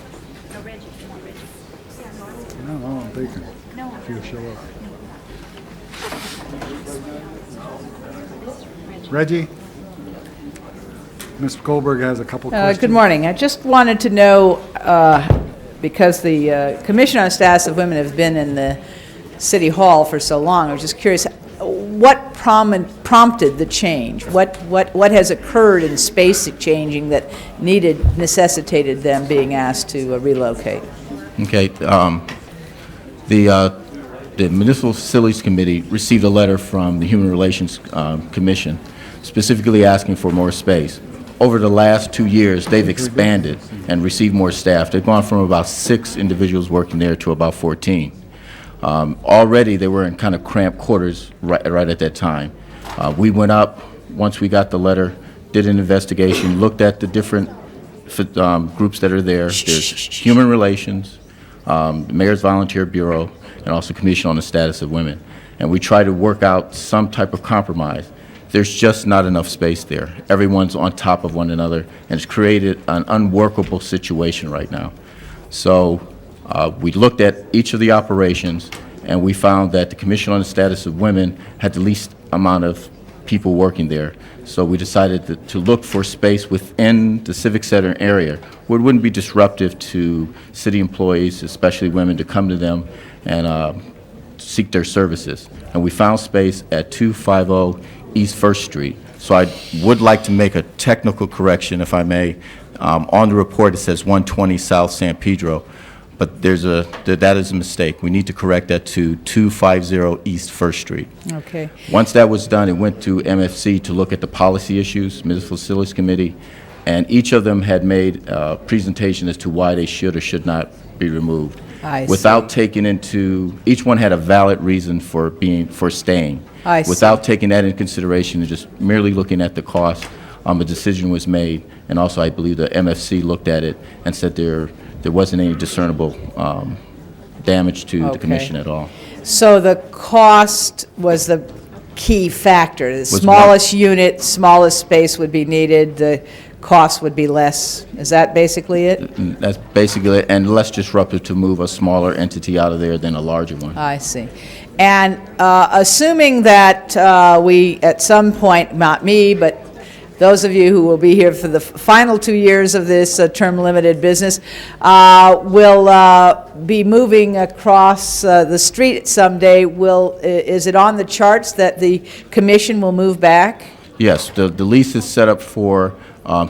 No, I want Bacon. If he'll show up. Reggie? Ms. Goldberg has a couple questions. Good morning. I just wanted to know, because the Commission on Status of Women has been in the City Hall for so long, I was just curious, what prompted the change? What has occurred in space changing that necessitated them being asked to relocate? Okay, the Municipal Facilities Committee received a letter from the Human Relations Commission specifically asking for more space. Over the last 2 years, they've expanded and received more staff. They've gone from about 6 individuals working there to about 14. Already, they were in kind of cramped quarters right at that time. We went up, once we got the letter, did an investigation, looked at the different groups that are there. There's Human Relations, the Mayor's Volunteer Bureau, and also Commission on the Status of Women. And we try to work out some type of compromise. There's just not enough space there. Everyone's on top of one another, and it's created an unworkable situation right now. So we looked at each of the operations, and we found that the Commission on the Status of Women had the least amount of people working there. So we decided to look for space within the Civic Center area where it wouldn't be disruptive to city employees, especially women, to come to them and seek their services. And we found space at 250 East First Street. So I would like to make a technical correction, if I may. On the report, it says 120 South San Pedro, but that is a mistake. We need to correct that to 250 East First Street. Okay. Once that was done, it went to MFC to look at the policy issues, Municipal Facilities Committee, and each of them had made a presentation as to why they should or should not be removed. I see. Without taking into, each one had a valid reason for staying. I see. Without taking that into consideration and just merely looking at the cost, a decision was made, and also I believe the MFC looked at it and said there wasn't any discernible damage to the commission at all. So the cost was the key factor. The Was one- smallest unit, smallest space would be needed, the cost would be less. Is that basically it? That's basically it, and less disruptive to move a smaller entity out of there than a larger one. I see. And assuming that we, at some point, not me, but those of you who will be here for the final 2 years of this term-limited business, will be moving across the street someday, is it on the charts that the commission will move back? Yes, the lease is set up for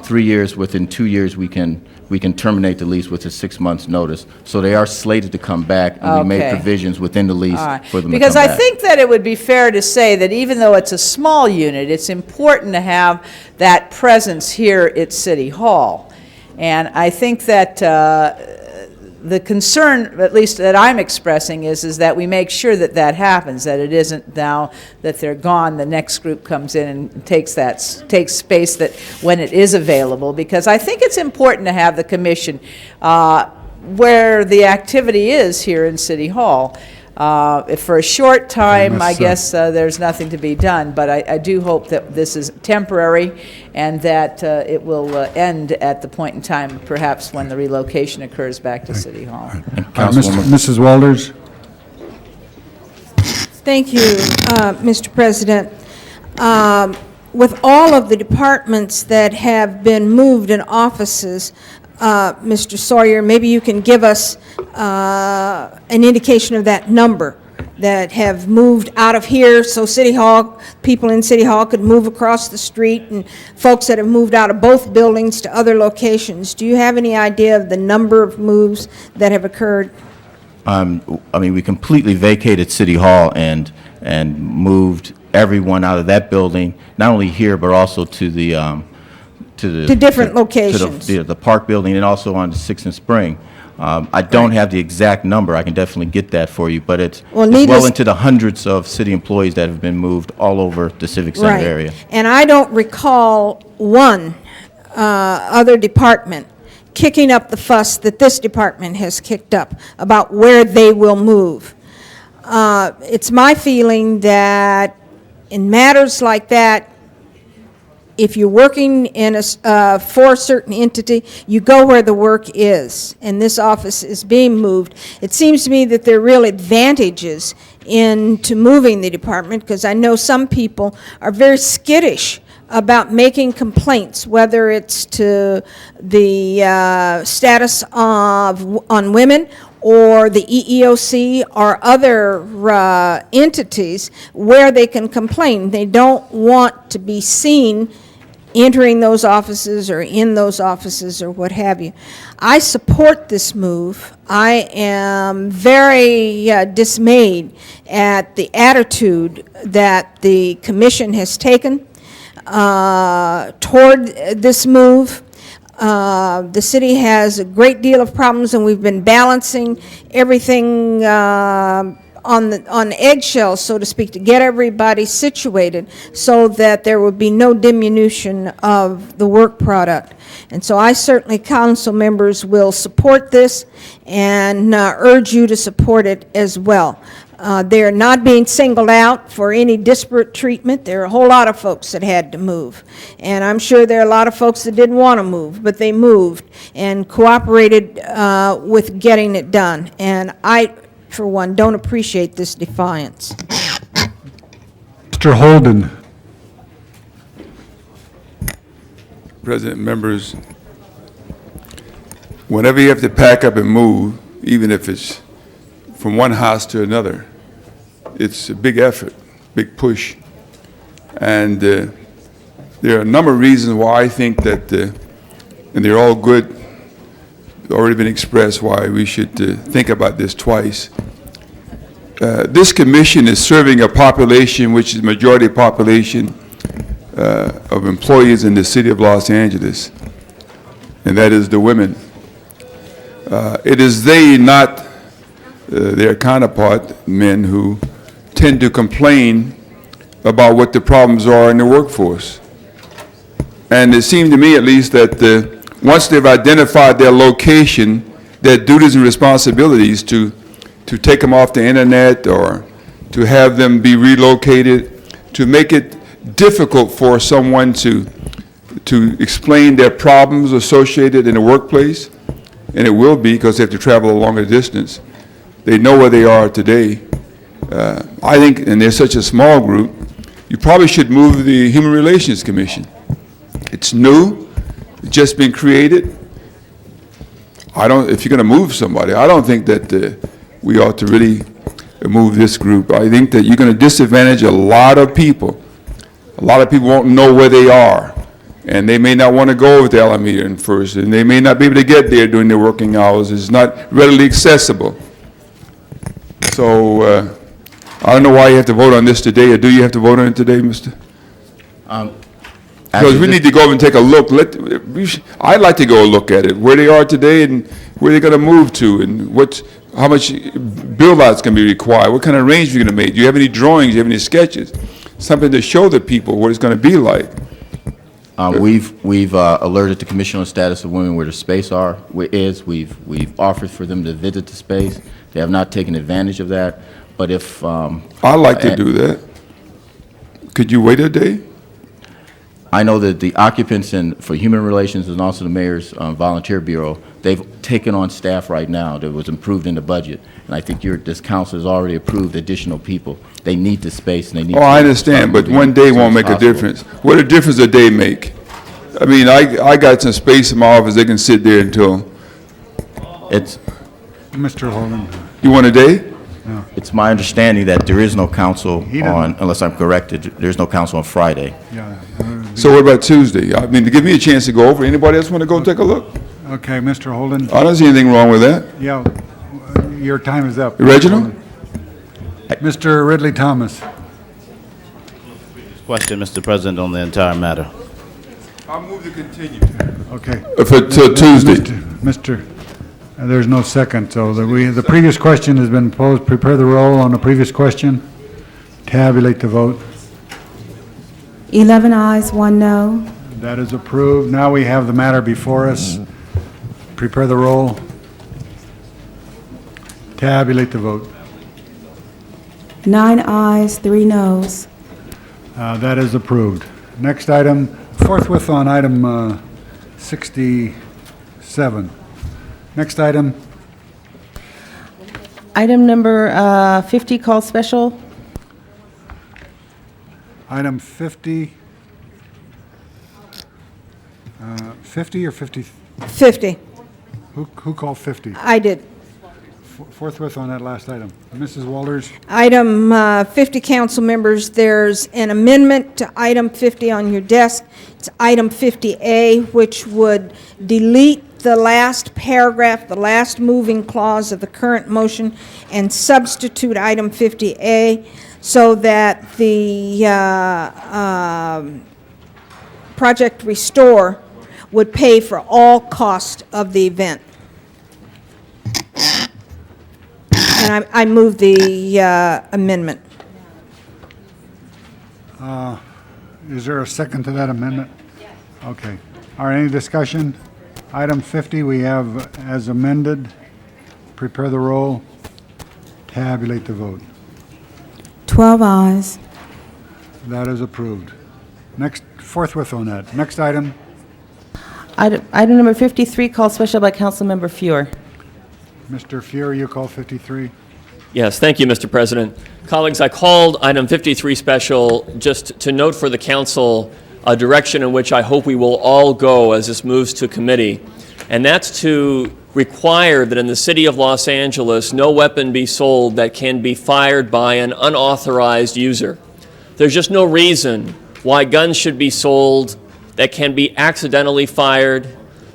3 years. Within 2 years, we can terminate the lease with a 6 months' notice. So they are slated to come back, and we made Okay. provisions within the lease All right. for them to come Because back. I think that it would be fair to say that even though it's a small unit, it's important to have that presence here at City Hall. And I think that the concern, at least that I'm expressing, is that we make sure that that happens, that it isn't now that they're gone, the next group comes in and takes space that when it is available, because I think it's important to have the commission where the activity is here in City Hall. If for a short time, I guess there's nothing to be done, but I do hope that this is temporary and that it will end at the point in time, perhaps when the relocation occurs back to City Hall. Mrs. Walters? Thank you, Mr. President. With all of the departments that have been moved in offices, Mr. Sawyer, maybe you can give us an indication of that number that have moved out of here, so City Hall, people in City Hall could move across the street, and folks that have moved out of both buildings to other locations. Do you have any idea of the number of moves that have occurred? I mean, we completely vacated City Hall and moved everyone out of that building, not only here, but also to the To different locations. To the Park Building and also on the 6th and Spring. I don't have the exact number. I can definitely get that for you, but it's well into the hundreds of city employees that have been moved all over the Civic Center Right. area. And I don't recall one other department kicking up the fuss that this department has kicked up about where they will move. It's my feeling that in matters like that, if you're working in for a certain entity, you go where the work is, and this office is being moved. It seems to me that there are real advantages into moving the department, because I know some people are very skittish about making complaints, whether it's to the status on women or the EEOC or other entities where they can complain. They don't want to be seen entering those offices or in those offices or what have you. I support this move. I am very dismayed at the attitude that the commission has taken toward this move. The city has a great deal of problems, and we've been balancing everything on eggshells, so to speak, to get everybody situated so that there would be no diminution of the work product. And so I certainly, council members, will support this and urge you to support it as well. They're not being singled out for any disparate treatment. There are a whole lot of folks that had to move. And I'm sure there are a lot of folks that didn't want to move, but they moved and cooperated with getting it done. And I, for one, don't appreciate this defiance. Mr. Holden? President, members, whenever you have to pack up and move, even if it's from one house to another, it's a big effort, big push. And there are a number of reasons why I think that, and they're all good, already been expressed, why we should think about this twice. This commission is serving a population which is majority population of employees in the city of Los Angeles, and that is the women. It is they, not their counterpart, men, who tend to complain about what the problems are in the workforce. And it seemed to me, at least, that once they've identified their location, their duties and responsibilities to to take them off the internet or to have them be relocated, to make it difficult for someone to explain their problems associated in the workplace, and it will be because they have to travel a longer distance. They know where they are today. I think, and they're such a small group, you probably should move the Human Relations Commission. It's new, it's just been created. If you're going to move somebody, I don't think that we ought to really move this group. I think that you're going to disadvantage a lot of people. A lot of people won't know where they are, and they may not want to go over to Alameda and First, and they may not be able to get there during their working hours. It's not readily accessible. So I don't know why you have to vote on this today, or do you have to vote on it today, Mr.? Because we need to go over and take a look. I'd like to go look at it, where they are today and where they're going to move to, and how much build-outs can be required, what kind of range you're going to make. Do you have any drawings, do you have any sketches? Something to show the people what it's going to be like. We've alerted the Commission on Status of Women where the space is. We've offered for them to visit the space. They have not taken advantage of that. But if I'd like to do that. Could you wait a day? I know that the occupants for Human Relations and also the Mayor's Volunteer Bureau, they've taken on staff right now that was improved in the budget. And I think this council has already approved additional people. They need the space and they need. Oh, I understand, but one day won't make a difference. What a difference a day make? I mean, I got some space in my office. They can sit there until. Mr. Holden. You want a day? No. It's my understanding that there is no council unless I'm corrected, there's no council on Friday. Yeah. So what about Tuesday? I mean, to give me a chance to go over. Anybody else want to go take a look? Okay, Mr. Holden. I don't see anything wrong with that. Yeah, your time is up. Reginald? Mr. Ridley Thomas. Question, Mr. President, on the entire matter. I'll move to continue. Okay. For Tuesday. Mr. There's no second, so the previous question has been posed. Prepare the roll on the previous question. Tabulate the vote. 11 ayes, 1 no. That is approved. Now we have the matter before us. Prepare the roll. Tabulate the vote. 9 ayes, 3 noes. That is approved. Next item, forthwith on item 67. Next item. Item number 50, call special. Item 50. 50 or 50? 50. Who called 50? I did. Forthwith on that last item. Mrs. Walters? Item 50, council members, there's an amendment to item 50 on your desk. It's item 50A, which would delete the last paragraph, the last moving clause of the current motion, and substitute item 50A so that the Project Restore would pay for all cost of the event. And I move the amendment. Is there a second to that amendment? Yes. Okay. All right, any discussion? Item 50 we have as amended. Prepare the roll. Tabulate the vote. 12 ayes. That is approved. Next, forthwith on that. Next item. Item number 53, call special by Councilmember Fuhr. Mr. Fuhr, you call 53. Yes, thank you, Mr. President. Colleagues, I called item 53 special just to note for the council a direction in which I hope we will all go as this moves to committee, and that's to require that in the city of Los Angeles, no weapon be sold that can be fired by an unauthorized user. There's just no reason why guns should be sold that can be accidentally fired,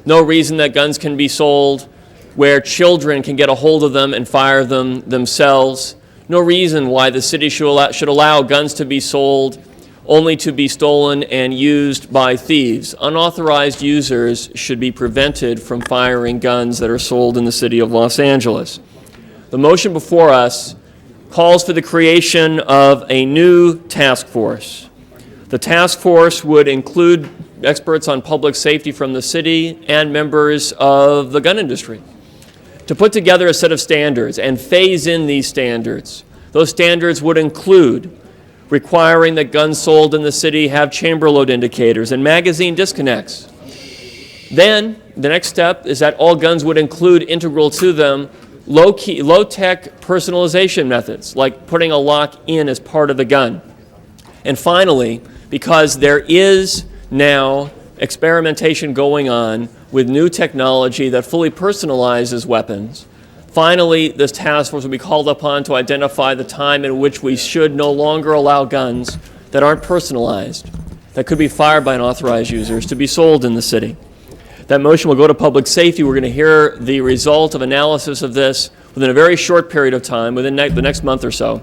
no reason that guns can be sold where children can get a hold of them and fire them themselves. No reason why the city should allow guns to be sold only to be stolen and used by thieves. Unauthorized users should be prevented from firing guns that are sold in the city of Los Angeles. The motion before us calls for the creation of a new task force. The task force would include experts on public safety from the city and members of the gun industry. to put together a set of standards and phase in these standards. Those standards would include requiring that guns sold in the city have chamber load indicators and magazine disconnects. Then, the next step is that all guns would include integral to them low-tech personalization methods, like putting a lock in as part of the gun. And finally, because there is now experimentation going on with new technology that fully personalizes weapons, finally, this task force will be called upon to identify the time in which we should no longer allow guns that aren't personalized, that could be fired by unauthorized users, to be sold in the city. That motion will go to public safety. We're going to hear the result of analysis of this within a very short period of time, within the next month or so.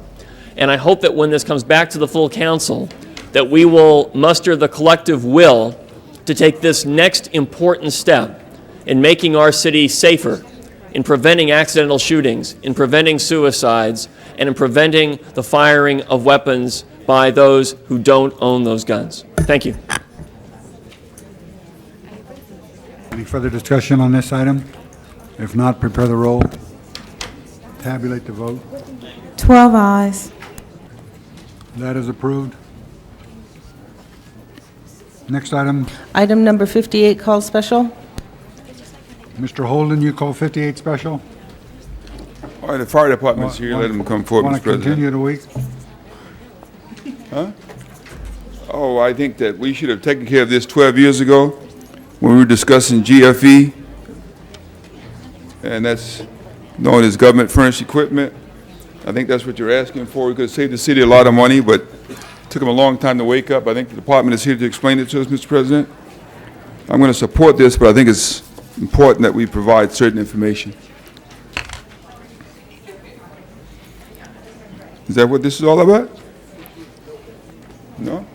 And I hope that when this comes back to the full council, that we will muster the collective will to take this next important step in making our city safer, in preventing accidental shootings, in preventing suicides, and in preventing the firing of weapons by those who don't own those guns. Thank you. Any further discussion on this item? If not, prepare the roll. Tabulate the vote. 12 ayes. That is approved. Next item, Item number 58, call special. Mr. Holden, you call 58 special? All right, the fire department's here, let them come forward, Want Mr. to President. continue the week? Huh? Oh, I think that we should have taken care of this 12 years ago when we were discussing GFE, and that's known as government furnished equipment. I think that's what you're asking for. We could have saved the city a lot of money, but it took them a long time to wake up. I think the department is here to explain it to us, Mr. President. I'm going to support this, but I think it's important that we provide certain information. Is that what this is all about? No?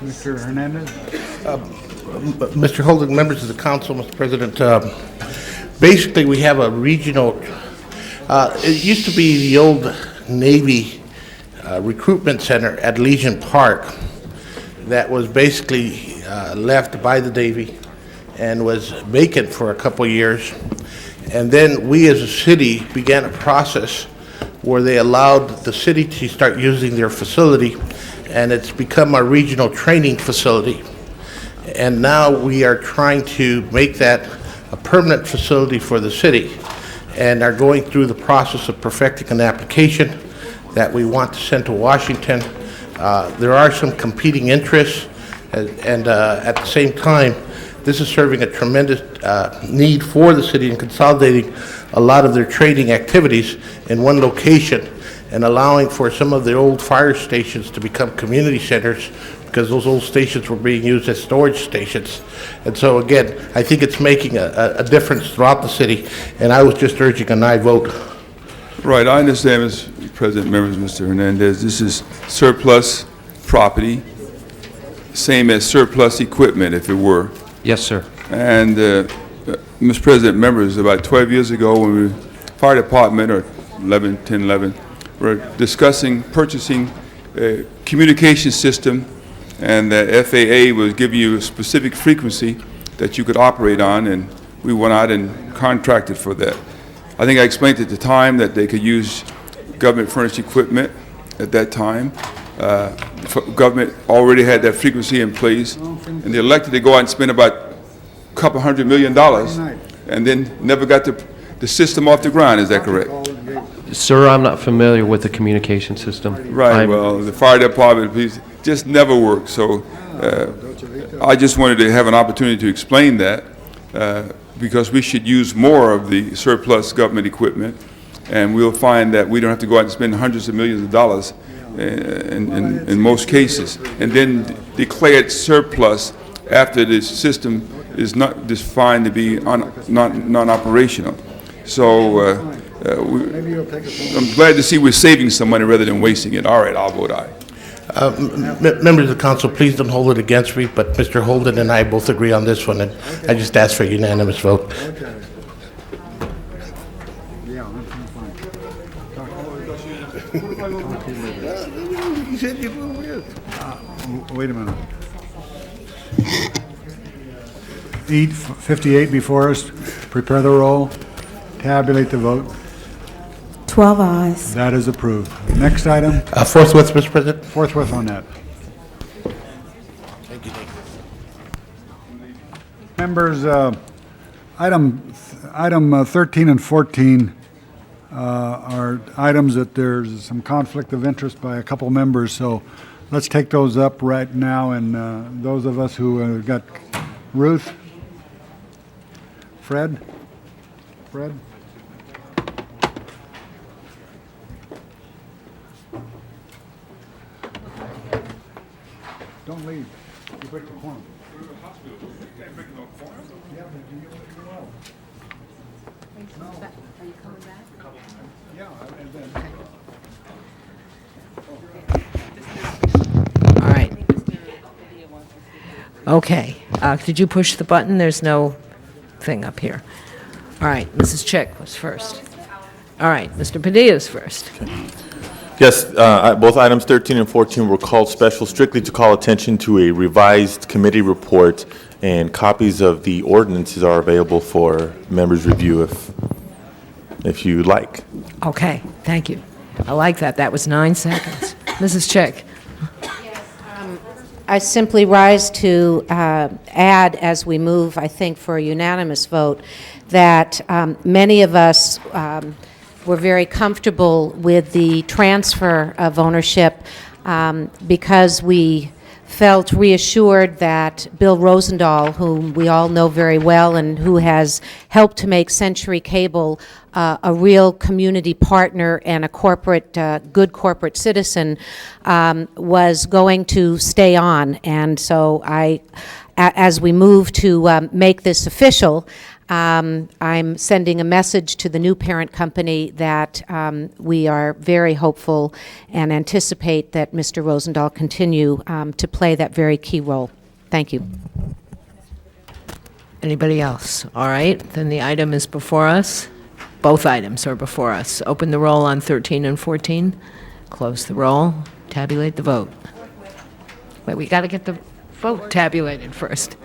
Mr. Hernandez? Mr. Holden, members of the council, Mr. President, basically we have a regional, it used to be the old Navy recruitment center at Legion Park that was basically left by the Navy and was vacant for a couple years. And then we as a city began a process where they allowed the city to start using their facility, and it's become our regional training facility. And now we are trying to make that a permanent facility for the city, and are going through the process of perfecting an application that we want to send to Washington. There are some competing interests, and at the same time, this is serving a tremendous need for the city in consolidating a lot of their training activities in one location and allowing for some of the old fire stations to become community centers, because those old stations were being used as storage stations. And so again, I think it's making a difference throughout the city, and I was just urging an aye vote. Right, I understand, Mr. President, members, Mr. Hernandez, this is surplus property, same as surplus equipment, if it were. Yes, sir. And, Mr. President, members, about 12 years ago, when we, fire department, or 11, were discussing purchasing a communication system, and the FAA was giving you a specific frequency that you could operate on, and we went out and contracted for that. I think I explained at the time that they could use government furnished equipment at that time. Government already had that frequency in place, and they elected to go out and spend about a couple $100 million, and then never got the system off the ground. Is that correct? Sir, I'm not familiar with the communication system. Right, well, the fire department just never worked, so I just wanted to have an opportunity to explain that, because we should use more of the surplus government equipment, and we'll find that we don't have to go out and spend hundreds of millions of dollars in most cases, and then declare it surplus after the system is not defined to be non-operational. So I'm glad to see we're saving some money rather than wasting it. All right, I'll vote aye. Members of the council, please don't hold it against me, but Mr. Holden and I both agree on this one, and I just ask for a unanimous vote. Wait a minute. 58 before us. Prepare the roll. Tabulate the vote. 12 ayes. That is approved. Next item. Forthwith, Mr. President. Forthwith on that. Thank you. Members, item 13 and 14 are items that there's some conflict of interest by a couple members, so let's take those up right now, and those of us who got Ruth, Fred? Don't leave. You break the quorum. All right. Okay. Did you push the button? There's no thing up here. All right. Mrs. Chick was first. All right. Mr. Padilla's first. Yes, both items 13 and 14 were called special strictly to call attention to a revised committee report, and copies of the ordinances are available for members' review if you like. Okay. Thank you. I like that. That was 9 seconds. Mrs. Chick. I simply rise to add, as we move, I think, for a unanimous vote, that many of us were very comfortable with the transfer of ownership because we felt reassured that Bill Rosendahl, whom we all know very well and who has helped to make Century Cable a real community partner and a good corporate citizen, was going to stay on. And so as we move to make this official, I'm sending a message to the new parent company that we are very hopeful and anticipate that Mr. Rosendahl continue to play that very key role. Thank you. Anybody else? All right. Then the item is before us. Both items are before us. Open the roll on 13 and 14. Close the roll. Tabulate the vote. Wait, we got to get the vote tabulated first.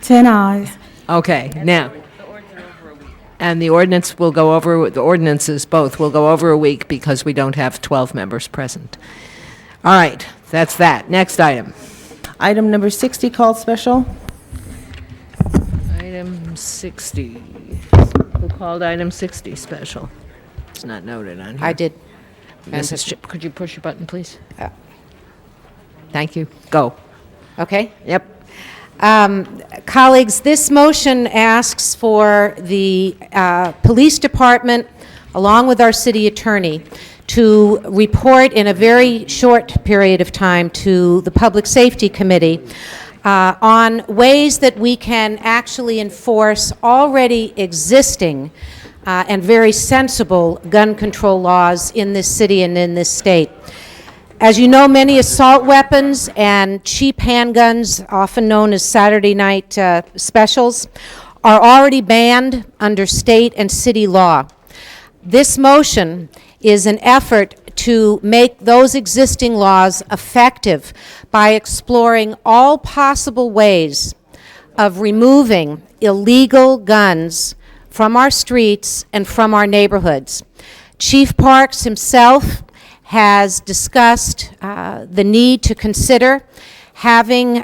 10 ayes. Okay, now, and the ordinance will go over, the ordinances both will go over a week because we don't have 12 members present. All right, that's that. Next item. Item number 60, called special. Item 60. Who called item 60 special? It's not noted on here. I did. Mrs. Chip, could you push your button, please? Thank you. Go. Okay? Yep. Colleagues, this motion asks for the police department, along with our city attorney, to report in a very short period of time to the Public Safety Committee on ways that we can actually enforce already existing and very sensible gun control laws in this city and in this state. As you know, many assault weapons and cheap handguns, often known as Saturday night specials, are already banned under state and city law. This motion is an effort to make those existing laws effective by exploring all possible ways of removing illegal guns from our streets and from our neighborhoods. Chief Parks himself has discussed the need to consider having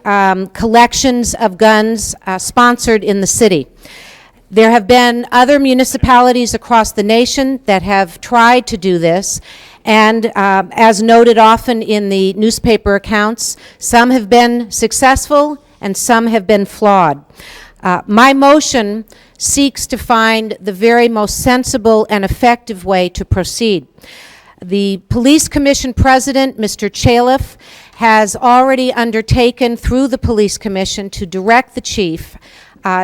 collections of guns sponsored in the city. There have been other municipalities across the nation that have tried to do this, and as noted often in the newspaper accounts, some have been successful and some have been flawed. My motion seeks to find the very most sensible and effective way to proceed. The Police Commission President, Mr. Chaliff, has already undertaken through the Police Commission to direct the Chief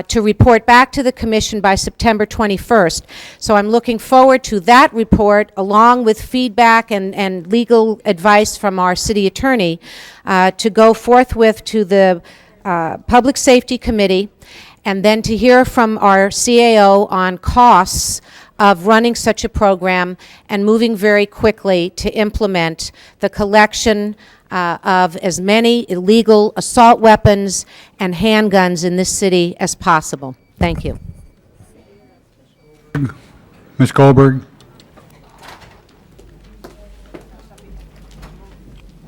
to report back to the Commission by September 21st. So I'm looking forward to that report, along with feedback and legal advice from our City Attorney, to go forthwith to the Public Safety Committee, and then to hear from our CAO on costs of running such a program and moving very quickly to implement the collection of as many illegal assault weapons and handguns in this city as possible. Thank you. Ms. Goldberg?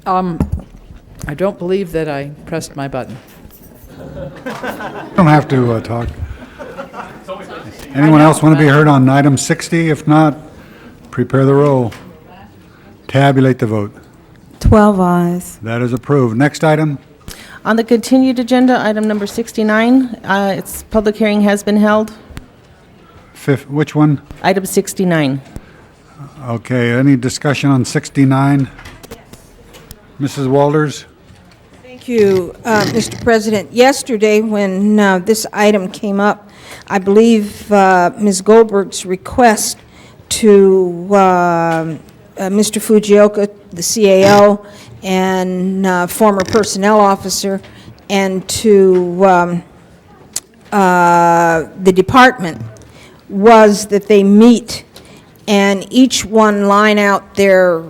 I don't believe that I pressed my button. You don't have to talk. Anyone else want to be heard on item 60? If not, prepare the roll. Tabulate the vote. 12 ayes. That is approved. Next item? On the continued agenda, item number 69, its public hearing has been held. Which one? Item 69. Okay, any discussion on 69? Mrs. Walters? Thank you, Mr. President. Yesterday, when this item came up, I believe Ms. Goldberg's request to Mr. Fujioka, the CAO, and former personnel officer, and to the department, was that they meet and each one line out their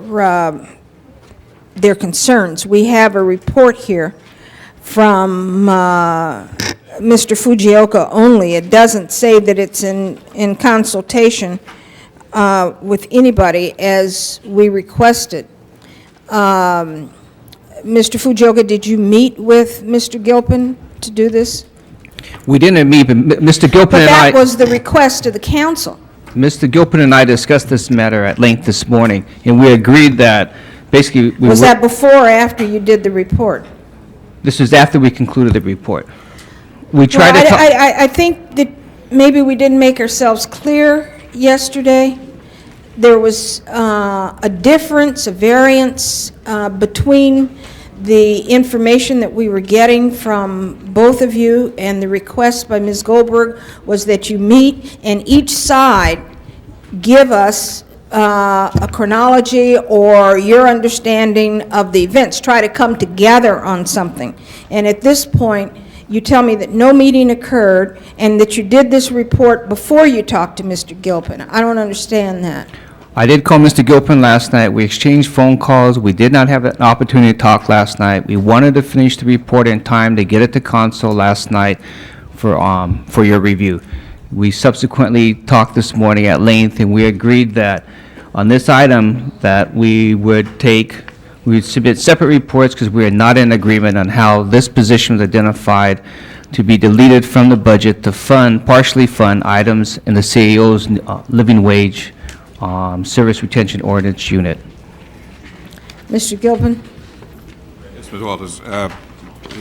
concerns. We have a report here from Mr. Fujioka only. It doesn't say that it's in consultation with anybody as we requested. Mr. Fujioka, did you meet with Mr. Gilpin to do this? We didn't meet, but Mr. Gilpin But and I... that was the request of the council. Mr. Gilpin and I discussed this matter at length this morning, and we agreed that basically... Was that before or after you did the report? This is after we concluded the report. We tried Well, to... I think that maybe we didn't make ourselves clear yesterday. There was a difference, a variance between the information that we were getting from both of you and the request by Ms. Goldberg was that you meet and each side give us a chronology or your understanding of the events, try to come together on something. And at this point, you tell me that no meeting occurred and that you did this report before you talked to Mr. Gilpin. I don't understand that. I did call Mr. Gilpin last night. We exchanged phone calls. We did not have an opportunity to talk last night. We wanted to finish the report in time to get it to council last night for your review. We subsequently talked this morning at length, and we agreed that on this item that we would submit separate reports because we are not in agreement on how this position was identified to be deleted from the budget to partially fund items in the CAO's living wage service retention ordinance unit. Mr. Gilpin? Yes, Ms. Walters,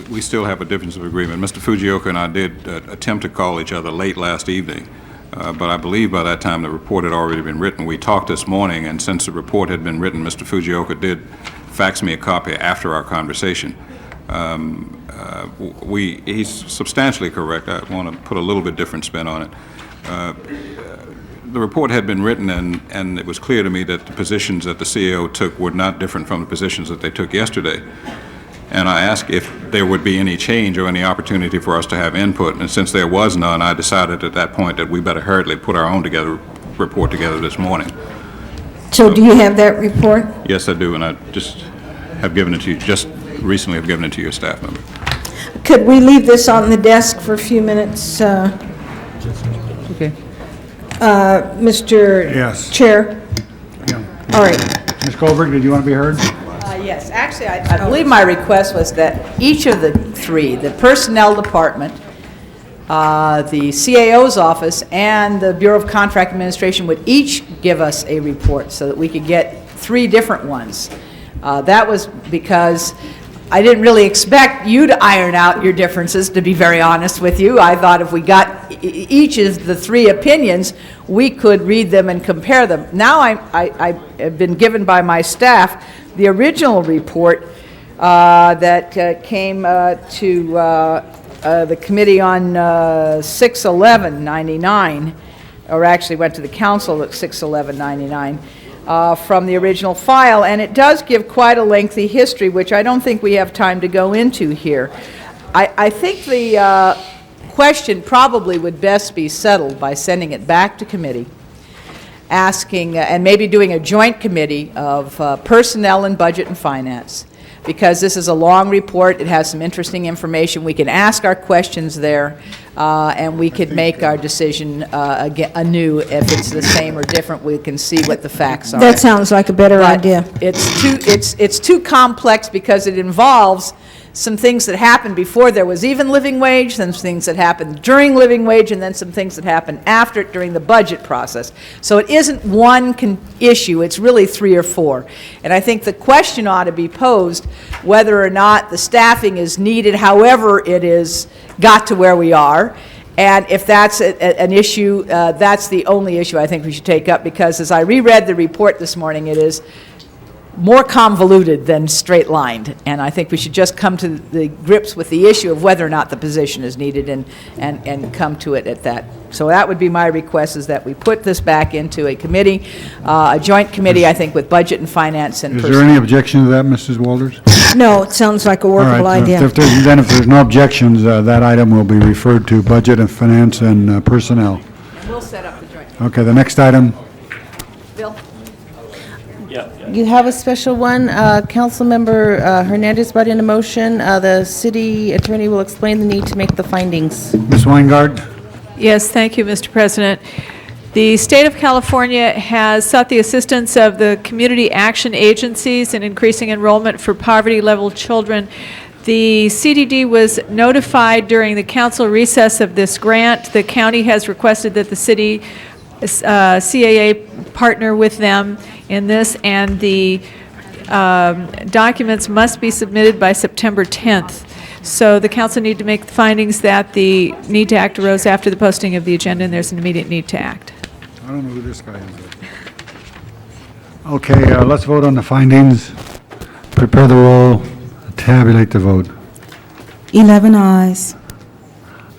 we still have a difference of agreement. Mr. Fujioka and I did attempt to call each other late last evening, but I believe by that time the report had already been written. We talked this morning, and since the report had been written, Mr. Fujioka did fax me a copy after our conversation. He's substantially correct. I want to put a little bit different spin on it. The report had been written, and it was clear to me that the positions that the CAO took were not different from the positions that they took yesterday. And I asked if there would be any change or any opportunity for us to have input, and since there was none, I decided at that point that we better hurriedly put our own report together this morning. So do you have that report? Yes, I do, and I just have given it to you, just recently have given it to your staff member. Could we leave this on the desk for a few minutes? Okay. Mr. Yes. Chair? All right. Ms. Goldberg, did you want to be heard? Yes, actually, I believe my request was that each of the three, the Personnel Department, the CAO's office, and the Bureau of Contract Administration would each give us a report so that we could get three different ones. That was because I didn't really expect you to iron out your differences, to be very honest with you. I thought if we got each of the three opinions, we could read them and compare them. Now I have been given by my staff the original report that came to the committee on 6/11/99, or actually went to the council at 6/11/99. From the original file, and it does give quite a lengthy history, which I don't think we have time to go into here. I think the question probably would best be settled by sending it back to committee asking, and maybe doing a joint committee of personnel and budget and finance, because this is a long report. It has some interesting information. We can ask our questions there, and we could make our decision anew. If it's the same or different, we can see what the facts are. That sounds like a better But idea. it's too complex because it involves some things that happened before there was even living wage, then things that happened during living wage, and then some things that happened after it during the budget process. So it isn't one issue, it's really 3 or 4. And I think the question ought to be posed whether or not the staffing is needed, however it is got to where we are. And if that's an issue, that's the only issue I think we should take up, because as I reread the report this morning, it is more convoluted than straight-lined, and I think we should just come to the grips with the issue of whether or not the position is needed and come to it at that. So that would be my request, is that we put this back into a committee, a joint committee, I think, with Budget and Finance and Is Personnel. there any objection to that, Mrs. Walters? No, it sounds like a All workable right, idea. if there's no objections, that item will be referred to Budget and Finance and Personnel. And we'll set up the joint. Okay, the next item. Bill? You have a special one. Councilmember Hernandez brought in a motion. The city attorney will explain the need to make the findings. Ms. Weingart? Yes, thank you, Mr. President. The state of California has sought the assistance of the community action agencies in increasing enrollment for poverty-level children. The CDD was notified during the council recess of this grant. The county has requested that the city CAA partner with them in this, and the documents must be submitted by September 10th. So the council need to make the findings that the need to act arose after the posting of the agenda, and there's an immediate need to act. I don't know who this guy is. Okay, let's vote on the findings. Prepare the roll, tabulate the vote. 11 ayes.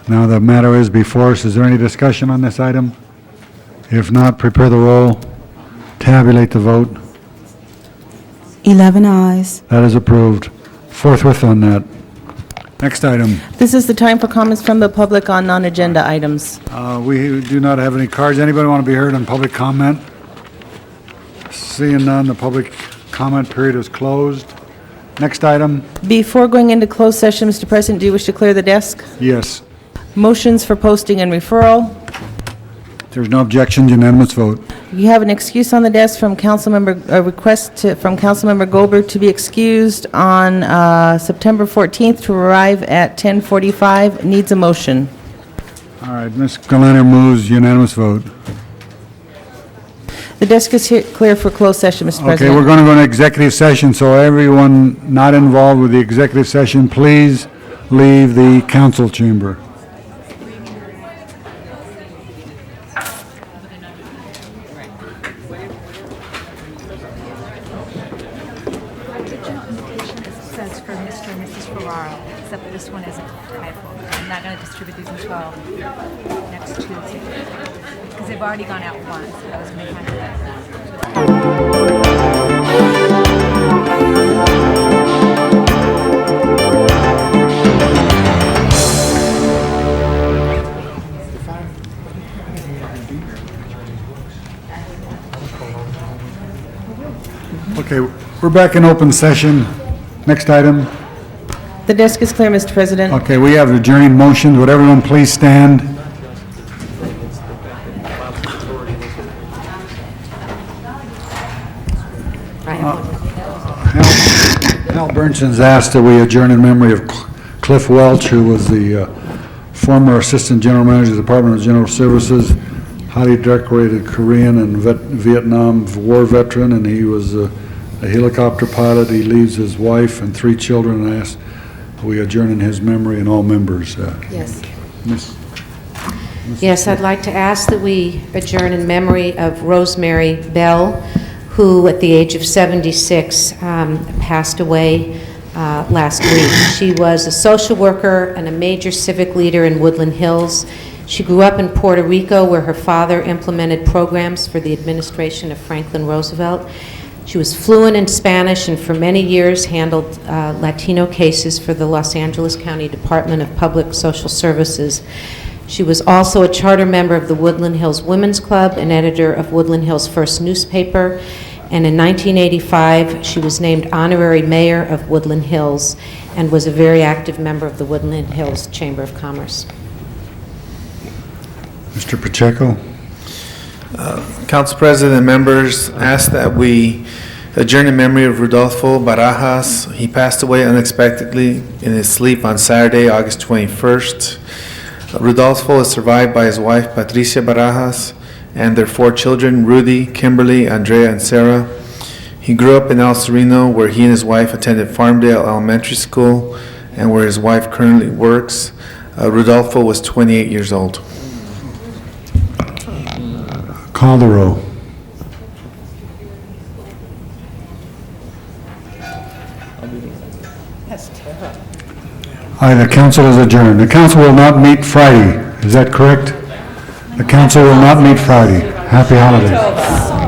Now the matter is before us. Is there any discussion on this item? If not, prepare the roll, tabulate the vote. 11 ayes. That is approved. Forthwith on that. Next item. This is the time for comments from the public on non-agenda items. We do not have any cards. Anybody want to be heard on public comment? Seeing none, the public comment period is closed. Next item. Before going into closed session, Mr. President, do you wish to clear the desk? Yes. Motions for posting and referral. There's no objection, unanimous vote. You have an excuse on the desk from a request from Councilmember Goldberg to be excused on September 14th to arrive at 10:45. Needs a motion. All right, Ms. Galena moves, unanimous vote. The desk is clear for closed session, Mr. Okay, President. we're going to go into executive session, so everyone not involved with the executive session, please leave the council chamber. Says for Mr. and Mrs. Ferraro, except that this one isn't. I'm not going to distribute these until next Tuesday, because they've already gone out once. I was going to kind Okay, we're back in open session. Next item. The desk is clear, Mr. President. Okay, we have adjourning motions. Would everyone please stand? Hal Bernstein's asked that we adjourn in memory of Cliff Welch, who was the former Assistant General Manager of the Department of General Services, highly decorated Korean and Vietnam War veteran, and he was a helicopter pilot. He leaves his wife and 3 children, and I ask we adjourn in his memory and all members. Yes. Miss- Yes, I'd like to ask that we adjourn in memory of Rosemary Bell, who at the age of 76 passed away last week. She was a social worker and a major civic leader in Woodland Hills. She grew up in Puerto Rico, where her father implemented programs for the administration of Franklin Roosevelt. She was fluent in Spanish and for many years handled Latino cases for the Los Angeles County Department of Public Social Services. She was also a charter member of the Woodland Hills Women's Club and editor of Woodland Hills First newspaper. And in 1985, she was named honorary mayor of Woodland Hills and was a very active member of the Woodland Hills Chamber of Commerce. Mr. Pacheco? Council President and members, ask that we adjourn in memory of Rodolfo Barajas. He passed away unexpectedly in his sleep on Saturday, August 21st. Rodolfo is survived by his wife, Patricia Barajas, and their 4 children, Rudy, Kimberly, Andrea, and Sarah. He grew up in El Sereno, where he and his wife attended Farmdale Elementary School, and where his wife currently works. Rodolfo was 28 years old. Call the roll. Aye, the council is adjourned. The council will not meet Friday. Is that correct? The council will not meet Friday. Happy holidays.